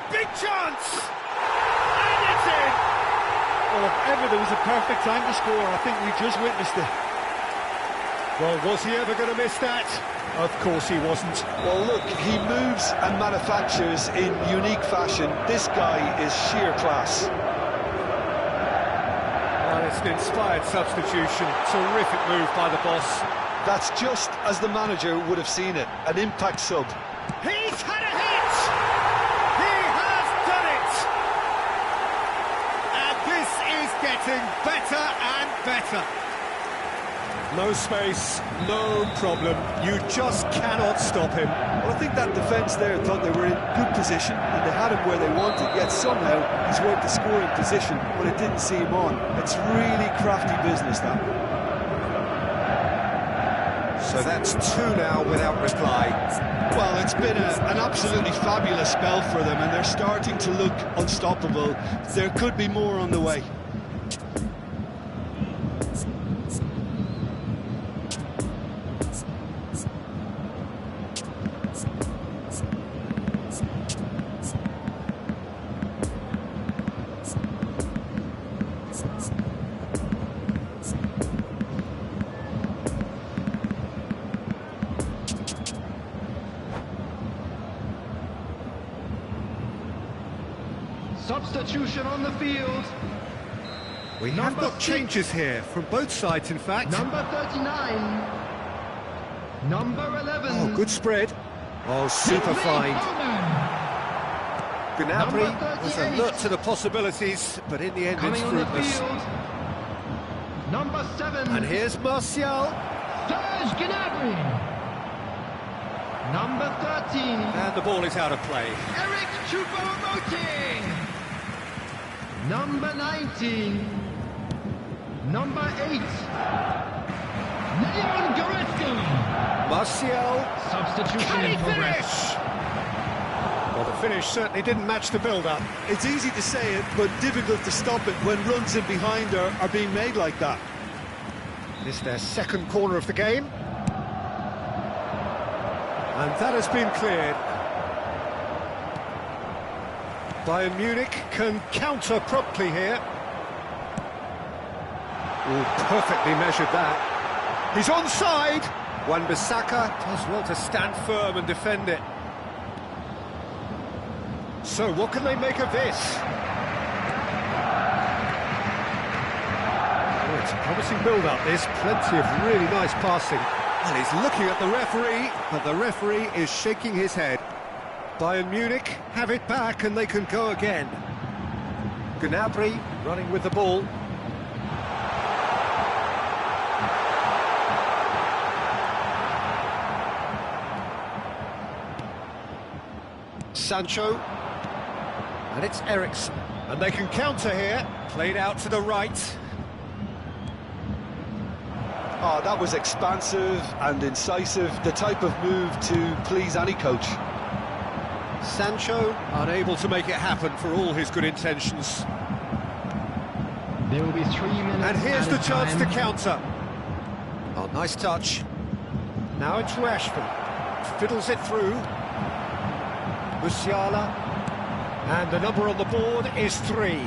Big chance! And it's in! Well, if ever there was a perfect time to score, I think we just witnessed it. Well, was he ever going to miss that? Of course he wasn't. Well, look, he moves and manufactures in unique fashion. This guy is sheer class. Well, it's an inspired substitution. Terrific move by the boss. That's just as the manager would have seen it. An impact sub. He's had a hit! He has done it! And this is getting better and better. No space, no problem. You just cannot stop him. Well, I think that defence there thought they were in good position and they had him where they wanted, yet somehow he's worked the scoring position, but it didn't see him on. It's really crafty business, that. So that's two now without reply. Well, it's been an absolutely fabulous spell for them, and they're starting to look unstoppable. There could be more on the way. Substitution on the field. We have got changes here, from both sides in fact. Number 39. Number 11. Oh, good spread. Oh, super fine. Gnabry was alert to the possibilities, but in the end Coming it's on the fruitless. field. Number 7. And here's Martial. Serge Gnabry. Number 13. And the ball is out of play. Eric Choupo-Moting. Number 19. Number 8. Leon Goretzka. Martial. Substitution Can he in progress. finish? Well, the finish certainly didn't match the build-up. It's easy to say it, but difficult to stop it when runs in behind are being made like that. This is their second corner of the game. And that has been cleared. Bayern Munich can counter promptly here. Oh, perfectly measured that. He's onside. Wan-Bissaka does well to stand firm and defend it. So, what can they make of this? Oh, it's a promising build-up, this. Plenty of really nice passing. And he's looking at the referee, but the referee is shaking his head. Bayern Munich have it back and they can go again. Gnabry running with the ball. Sancho. And it's Eriksen. And they can counter here. Played out to the right. Oh, that was expansive and incisive, the type of move to please any coach. Sancho unable to make it happen for all his good intentions. There will be 3 minutes. And here's the added chance to time. counter. Oh, nice touch. Now it's Rashford. Fiddles it through. Musiala. And the number on the board is 3.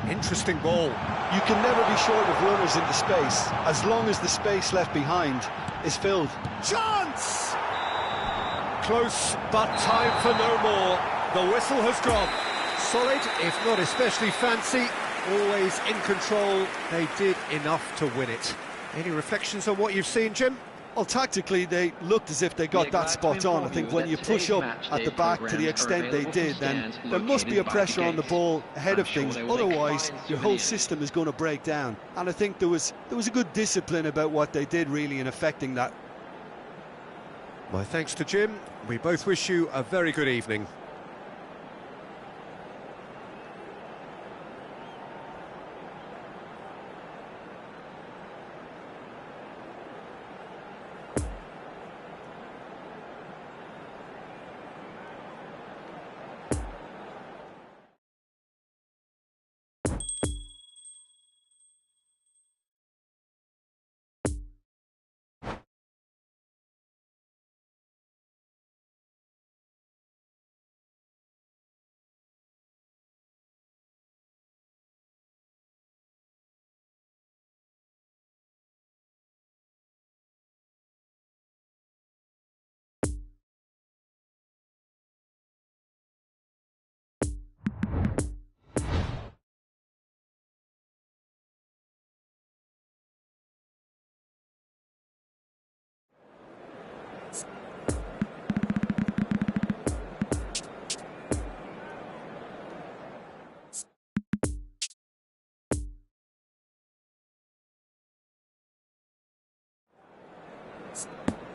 Interesting ball. You can never be short of runners into space, as long as the space left behind is filled. Chance! Close, but time for no more. The whistle has gone. Solid, if not especially fancy, always in control. They did enough to win it. Any reflections on what you've seen, Jim? Well, tactically, they looked as if they got that spot on. I think when you push up at the back to the extent they did, then there must be a pressure on the ball ahead of things. Otherwise, your whole system is going to break down. And I think there was a good discipline about what they did, really, in affecting that. My thanks to Jim. We both wish you a very good evening.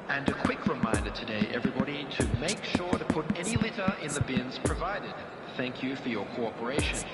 And a quick reminder today, everybody, to make sure to put any litter in the bins provided. Thank you for your cooperation.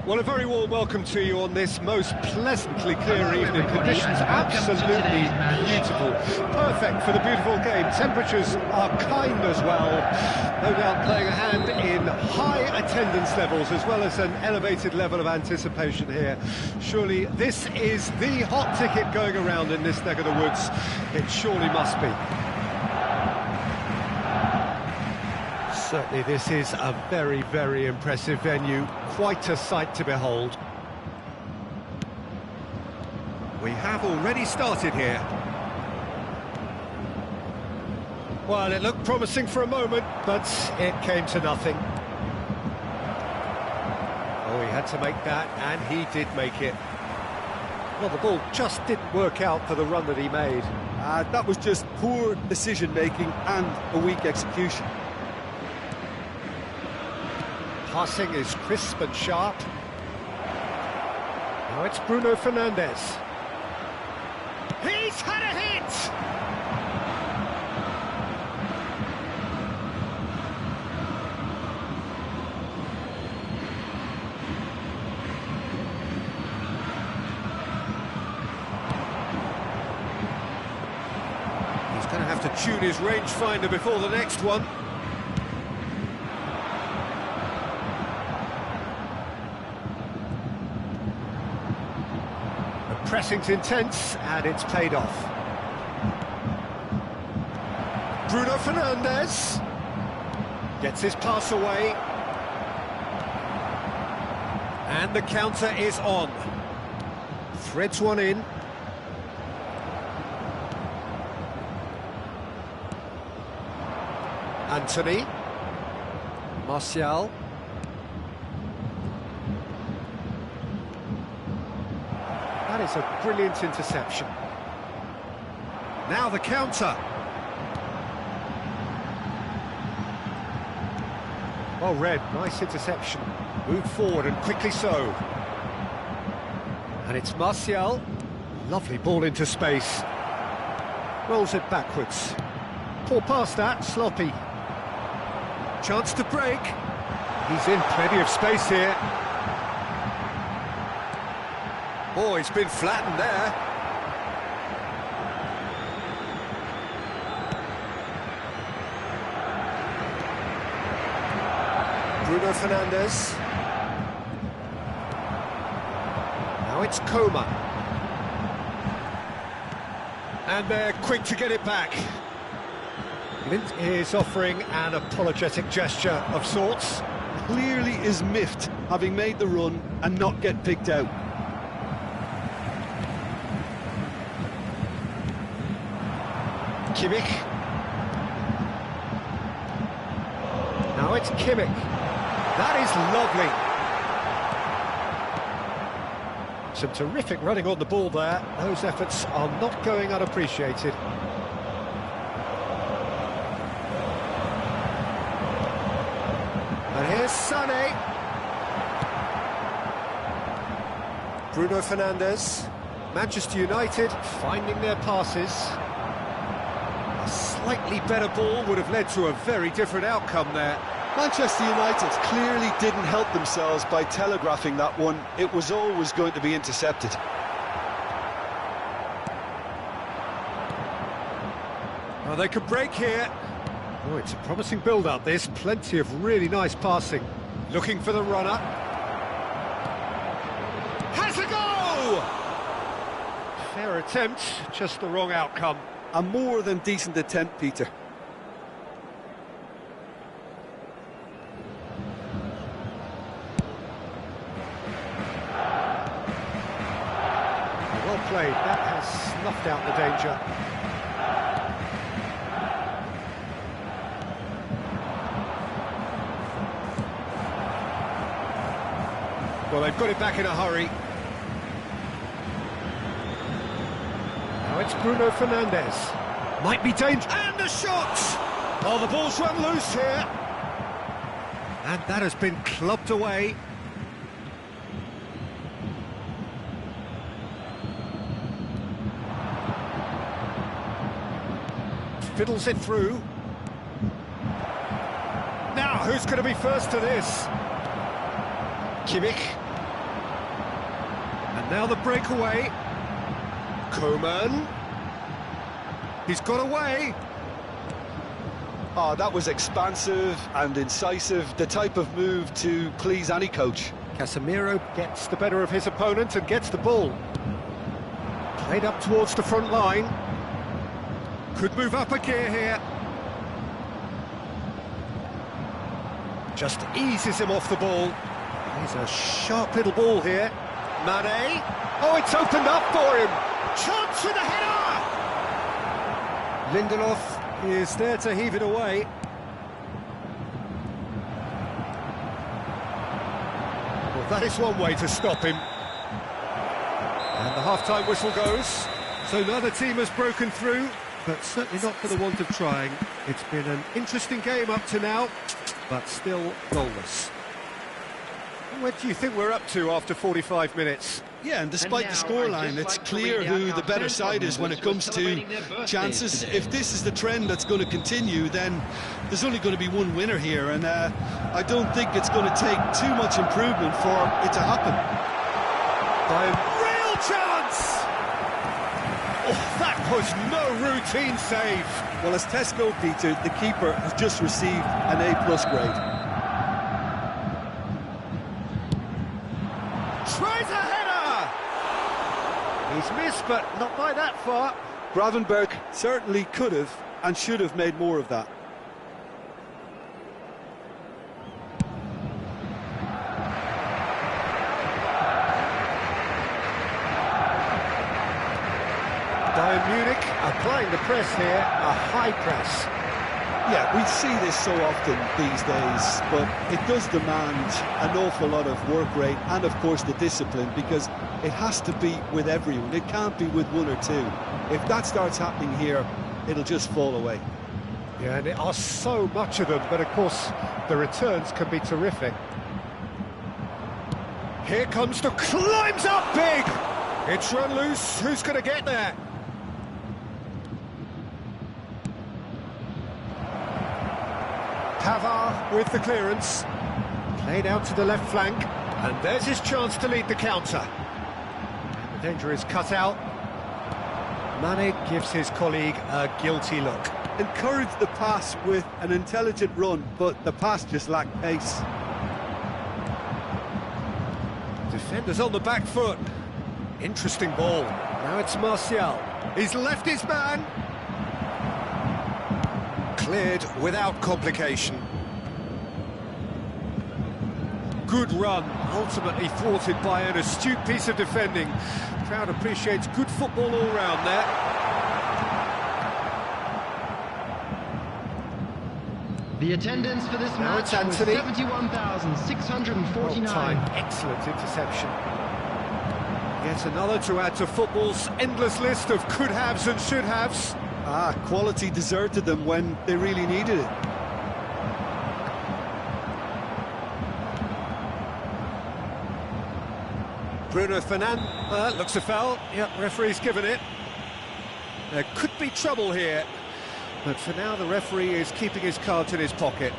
Well, a very warm welcome to you on this most pleasantly clear evening. Conditions absolutely beautiful. Perfect for the beautiful game. Temperatures are kind as well. No doubt playing a hand in high attendance levels as well as an elevated level of anticipation here. Surely this is the hot ticket going around in this neck of the woods. It surely must be. Certainly this is a very, very impressive venue. Quite a sight to behold. We have already started here. Well, it looked promising for a moment, but it came to nothing. Oh, he had to make that, and he did make it. Well, the ball just didn't work out for the run that he made. That was just poor decision-making and a weak execution. Passing is crisp and sharp. Now it's Bruno Fernandes. He's had a hit! He's going to have to tune his rangefinder before the next one. pressing's intense, and it's paid off. Bruno Fernandes gets his pass away. And the counter is on. Threads one in. Anthony. Martial. That is a brilliant interception. Now the counter. Well read, nice interception. Moved forward and quickly so. And it's Martial. Lovely ball into space. Rolls it backwards. Poor pass that, sloppy. Chance to break. He's in plenty of space here. Oh, he's been flattened there. Bruno Fernandes. Now it's Coman. And they're quick to get it back. Clint is offering an apologetic gesture of sorts. Clearly is miffed, having made the run and not get picked out. Kimmich. Now it's Kimmich. That is lovely. Some terrific running on the ball there. Those efforts are not going unappreciated. And here's Sané. Bruno Fernandes. Manchester United finding their passes. A slightly better ball would have led to a very different outcome there. Manchester United clearly didn't help themselves by telegraphing that one. It was always going to be intercepted. Well, they could break here. Oh, it's a promising build-up, this. Plenty of really nice passing. Looking for the runner. Has a go! Fair attempt, just the wrong outcome. A more than decent attempt, Peter. Well played, that has snuffed out the danger. Well, they've got it back in a hurry. Now it's Bruno Fernandes. Might be dangerous. And the shot! Oh, the ball's run loose here. And that has been clubbed away. Fiddles it through. Now, who's going to be first to this? Kimmich. And now the breakaway. Coman. He's got away. Oh, that was expansive and incisive, the type of move to please any coach. Casemiro gets the better of his opponent and gets the ball. Played up towards the front line. Could move up a gear here. Just eases him off the ball. He's a sharp little ball here. Mane. Oh, it's opened up for him. Chance with a header! Lindelof is there to heave it away. Well, that is one way to stop him. And the half-time whistle goes. So neither team has broken through, but certainly not for the want of trying. It's been an interesting game up to now, but still goalless. Where do you think we're up to after 45 minutes? Yeah, and despite the scoreline, it's clear who the better side is when it comes to chances. If this is the trend that's going to continue, then there's only going to be one winner here, and I don't think it's going to take too much improvement for it to happen. Real chance! Oh, that was no routine save. Well, as Tesco, Peter, the keeper has just received an A+ grade. Tries a header! He's missed, but not by that far. Gravenberg certainly could have and should have made more of that. Bayern Munich applying the press here, a high press. Yeah, we see this so often these days, but it does demand an awful lot of work rate and, of course, the discipline, because it has to be with everyone. It can't be with one or two. If that starts happening here, it'll just fall away. Yeah, and there are so much of them, but of course, the returns can be terrific. Here comes the climbs up big! It's run loose, who's going to get there? Pavard with the clearance, played out to the left flank, and there's his chance to lead the counter. And the danger is cut out. Mane gives his colleague a guilty look. Encouraged the pass with an intelligent run, but the pass just lacked pace. Defenders on the back foot. Interesting ball. Now it's Martial. He's left his man. Cleared without complication. Good run, ultimately thwarted by an astute piece of defending. Crowd appreciates good football all round there. The attendance for this Now match it's was Anthony. 71,649. Well timed, excellent interception. Yet another to add to football's endless list of could-haves and should-haves. Quality deserted them when they really needed it. Bruno Fernandes, looks a foul. Yep, referee's given it. There could be trouble here, but for now the referee is keeping his cards in his pocket.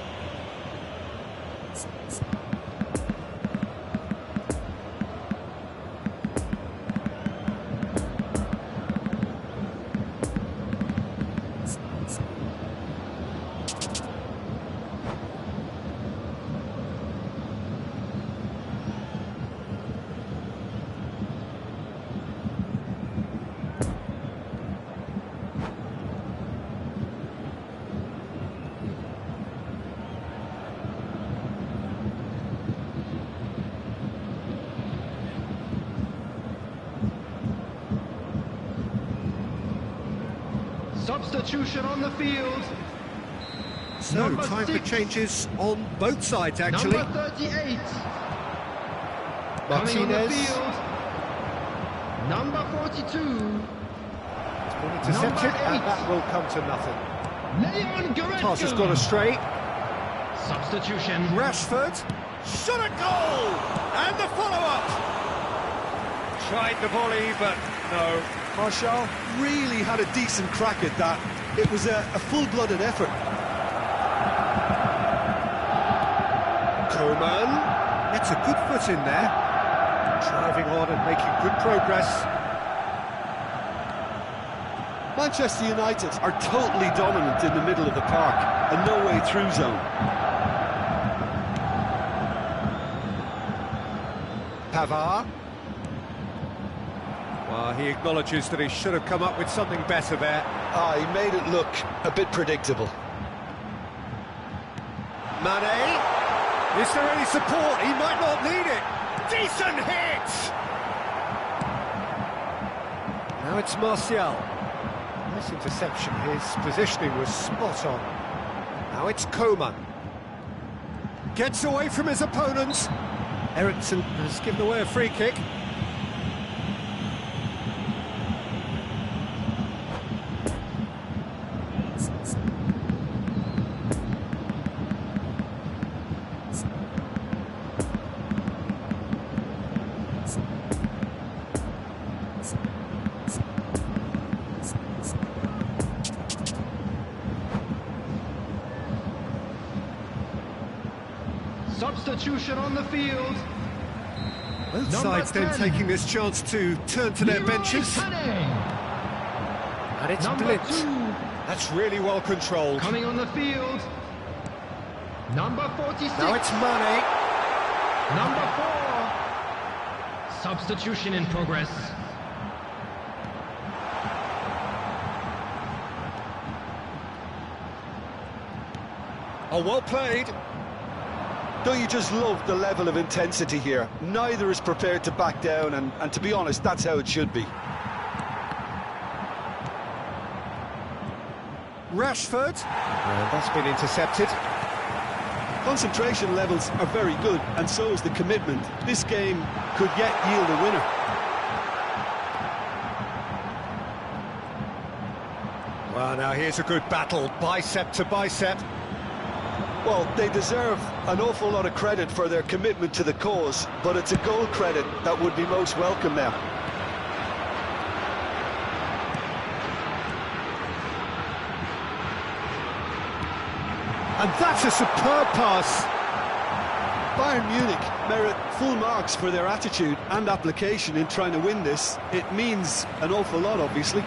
Substitution on the field. So, Number time for 6. changes on both sides, actually. Number 38. Coming on the Martinez. field. Number 42. Been intercepted, Number and 8. that will come to nothing. Leon Goretzka. Pass has gone astray. Substitution. Rashford, shot at goal! And the follow-up! Tried the volley, but no. Martial really had a decent crack at that. It was a full-blooded effort. Coman gets a good foot in there. Driving on and making good progress. Manchester United are totally dominant in the middle of the park, a no-way through zone. Pavard. Well, he acknowledges that he should have come up with something better there. He made it look a bit predictable. Mane. Is there any support? He might not need it. Decent hit! Now it's Martial. Nice interception. His positioning was spot on. Now it's Coman. Gets away from his opponents. Eriksson has given away a free kick. Substitution on the field. Both Number sides then 10. taking this chance to turn to their Leroy benches. Sané. And it's Number Blind. 2. That's really well controlled. Coming on the field. Number 46. Now it's Mane. Number 4. Substitution in progress. Oh, well played. Don't you just love the level of intensity here? Neither is prepared to back down, and to be honest, that's how it should be. Rashford. And that's been intercepted. Concentration levels are very good, and so is the commitment. This game could yet yield a winner. Well, now here's a good battle, bicep to bicep. Well, they deserve an awful lot of credit for their commitment to the cause, but it's a goal credit that would be most welcome now. And that's a superb pass. Bayern Munich merit full marks for their attitude and application in trying to win this. It means an awful lot, obviously.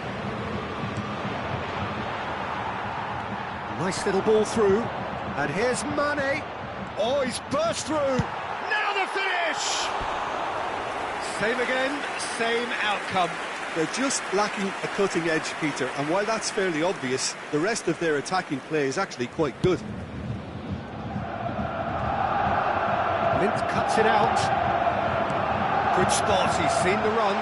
Nice little ball through. And here's Mane. Oh, he's burst through. Now the finish! Same again, same outcome. They're just lacking a cutting edge, Peter, and while that's fairly obvious, the rest of their attacking play is actually quite good. Mint cuts it out. Good spot, he's seen the run.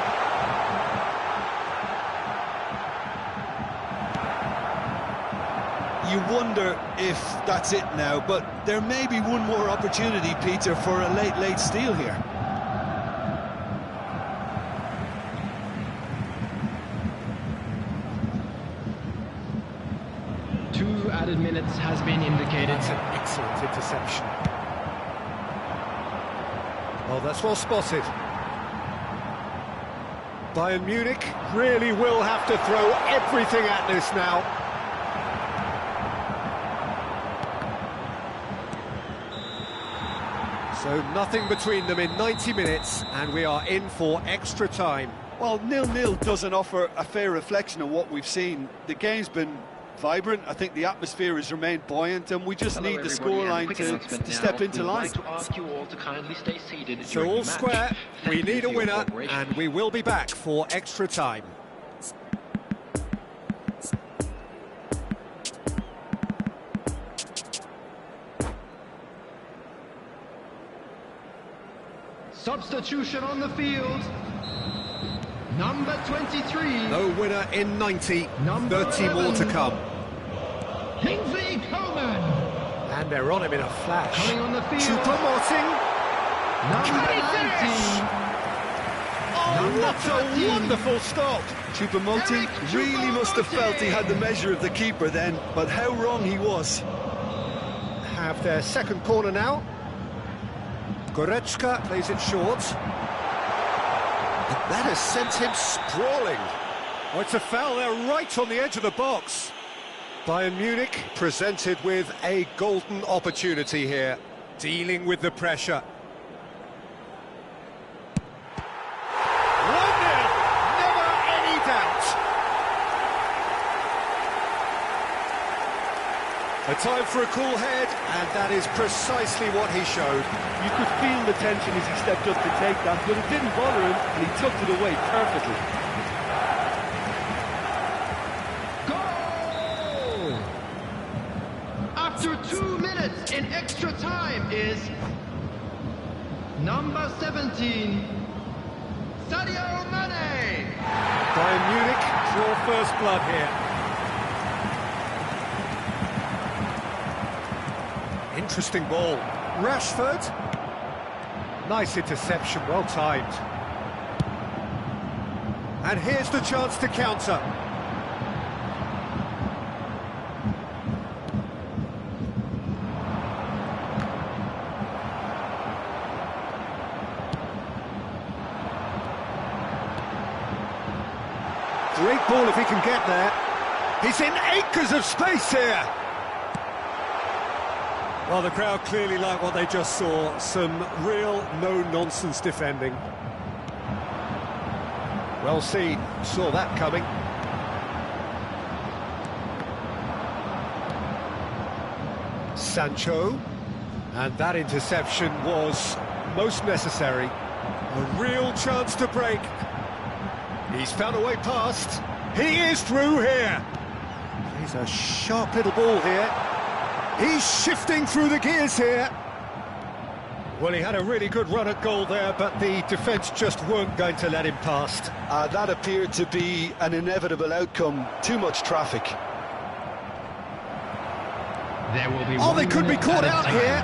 You wonder if that's it now, but there may be one more opportunity, Peter, for a late steal here. Two added minutes has been indicated. That's an excellent interception. Oh, that's well spotted. Bayern Munich really will have to throw everything at this now. So nothing between them in 90 minutes, and we are in for extra time. Well, 0-0 doesn't offer a fair reflection of what we've seen. The game's been vibrant. I think the atmosphere has remained buoyant, and we just need the scoreline to step into line. We'd like to ask you all to kindly stay seated. So all square, we need a winner, and we will be back for extra time. Substitution on the field. Number 23. No winner in 90, Number 30 more to 11. come. Kingsley Coman. And they're on him in a flash. Coming on the field. Choupo-Moting. Number Can he finish? 19. Oh, Number what a 13. wonderful stop. Choupo-Moting Eric really must have felt he had the Choupo-Moting. measure of the keeper then, but how wrong he was. Have their second corner now. Goretzka plays it short. And that has sent him sprawling. Oh, it's a foul there right on the edge of the box. Bayern Munich presented with a golden opportunity here, dealing with the pressure. 1-0, never any doubt. A time for a cool head, and that is precisely what he showed. You could feel the tension as he stepped up to take that, but it didn't bother him, and he tucked it away perfectly. Goal! After 2 minutes in extra time is number 17, Sadio Mane. Bayern Munich draw first blood here. Interesting ball. Rashford. Nice interception, well timed. And here's the chance to counter. Great ball if he can get there. He's in acres of space here. Well, the crowd clearly like what they just saw. Some real no-nonsense defending. Well seen, saw that coming. Sancho. And that interception was most necessary. A real chance to break. He's found a way past. He is through here. He's a sharp little ball here. He's shifting through the gears here. Well, he had a really good run at goal there, but the defence just weren't going to let him past. That appeared to be an inevitable outcome. Too much traffic. There will be Oh, they could be caught out here.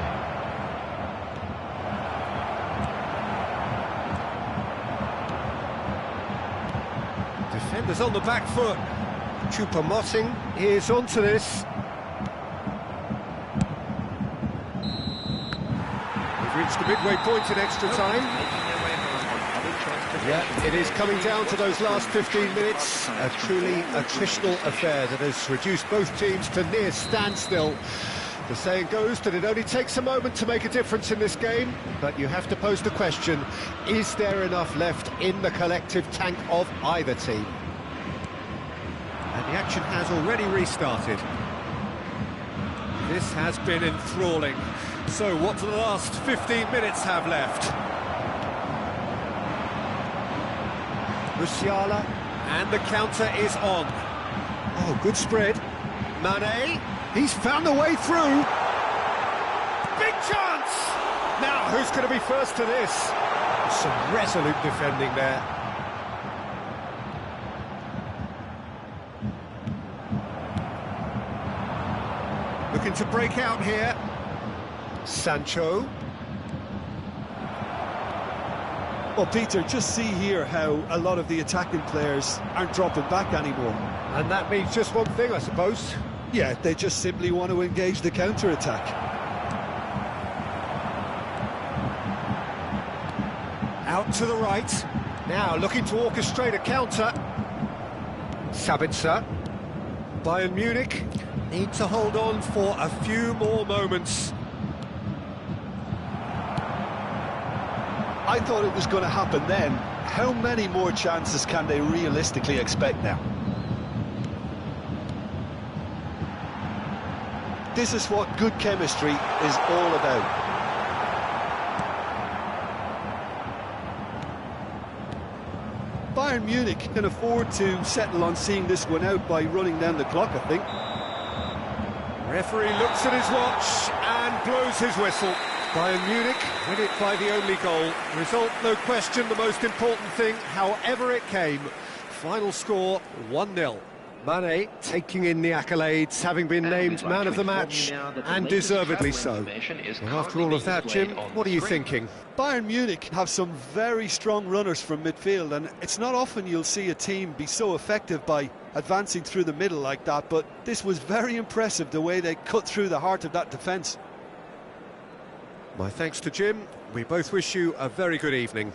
Defenders on the back foot. Choupo-Moting is onto this. We've reached the midway point in extra time. Yeah, it is coming down to those last 15 minutes. A truly attritional affair that has reduced both teams to near standstill. The saying goes that it only takes a moment to make a difference in this game, but you have to pose the question, is there enough left in the collective tank of either team? And the action has already restarted. This has been enthralling. So what do the last 15 minutes have left? Musiala, and the counter is on. Oh, good spread. Mane, he's found a way through. Big chance! Now, who's going to be first to this? Some resolute defending there. Looking to break out here. Sancho. Well, Peter, just see here how a lot of the attacking players aren't dropping back anymore. And that means just one thing, I suppose. Yeah, they just simply want to engage the counter-attack. Out to the right. Now looking to orchestrate a counter. Sabitzer. Bayern Munich need to hold on for a few more moments. I thought it was going to happen then. How many more chances can they realistically expect now? This is what good chemistry is all about. Bayern Munich can afford to settle on seeing this one out by running down the clock, I think. Referee looks at his watch and blows his whistle. Bayern Munich win it by the only goal. Result, no question, the most important thing, however it came. Final score, 1-0. Mane taking in the accolades, having been named man of the match, and deservedly so. Well, after all of that, Jim, what are you thinking? Bayern Munich have some very strong runners from midfield, and it's not often you'll see a team be so effective by advancing through the middle like that, but this was very impressive, the way they cut through the heart of that defence. My thanks to Jim. We both wish you a very good evening.